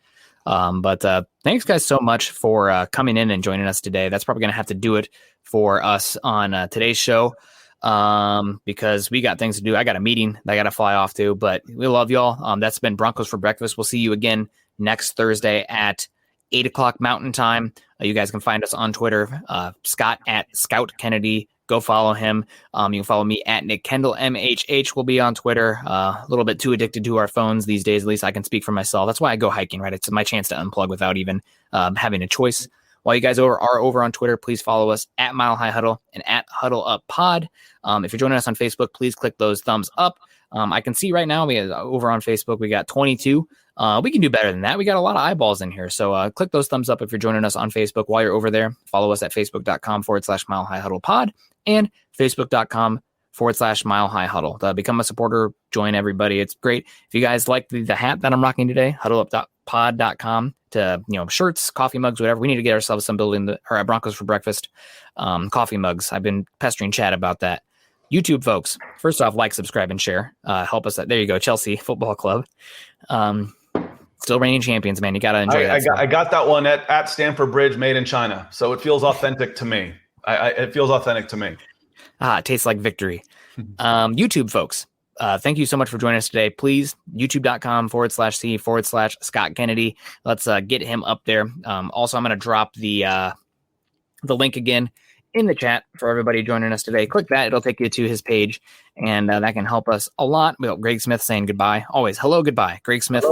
But thanks guys so much for coming in and joining us today. That's probably going to have to do it for us on today's show, because we got things to do. I got a meeting that I got to fly off to, but we love y'all. That's been Broncos for Breakfast. We'll see you again next Thursday at 8:00 Mountain Time. You guys can find us on Twitter, Scott at Scout Kennedy. Go follow him. You can follow me at Nick Kendell MHH. We'll be on Twitter. A little bit too addicted to our phones these days. At least I can speak for myself. That's why I go hiking, right? It's my chance to unplug without even having a choice. While you guys are over on Twitter, please follow us at Mile High Huddle and at Huddle Up Pod. If you're joining us on Facebook, please click those thumbs up. I can see right now we have, over on Facebook, we got 22. We can do better than that. We got a lot of eyeballs in here. So click those thumbs up if you're joining us on Facebook. While you're over there, follow us at facebook.com/Mile High Huddle Pod and facebook.com/Mile High Huddle. Become a supporter, join everybody. It's great. If you guys like the hat that I'm rocking today, huddleuppod.com to, shirts, coffee mugs, whatever. We need to get ourselves some building our Broncos for Breakfast coffee mugs. I've been pestering Chad about that. YouTube folks, first off, like, subscribe, and share. Help us. There you go, Chelsea Football Club. Still reigning champions, man. You got to enjoy that. I got that one at Stamford Bridge, made in China. So it feels authentic to me. It feels authentic to me. It tastes like victory. YouTube folks, thank you so much for joining us today. Please, youtube.com/C/Scott Kennedy. Let's get him up there. Also, I'm going to drop the link again in the chat for everybody joining us today. Click that. It'll take you to his page, and that can help us a lot. We got Greg Smith saying goodbye. Always hello, goodbye. Greg Smith.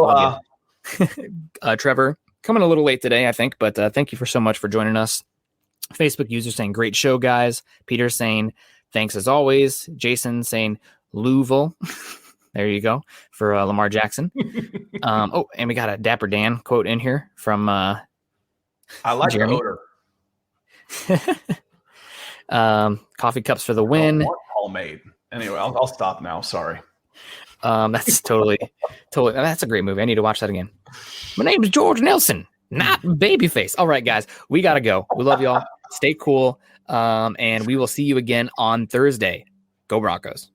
Trevor, coming a little late today, I think, but thank you so much for joining us. Facebook user saying great show, guys. Peter saying thanks as always. Jason saying Louisville. There you go for Lamar Jackson. And we got a Dapper Dan quote in here from I like Jeremy. The odor. Coffee cups for the win. Homemade. Anyway, I'll stop now. Sorry. That's totally. That's a great movie. I need to watch that again. My name is George Nelson, not Babyface. All right, guys, we got to go. We love y'all. Stay cool. And we will see you again on Thursday. Go Broncos.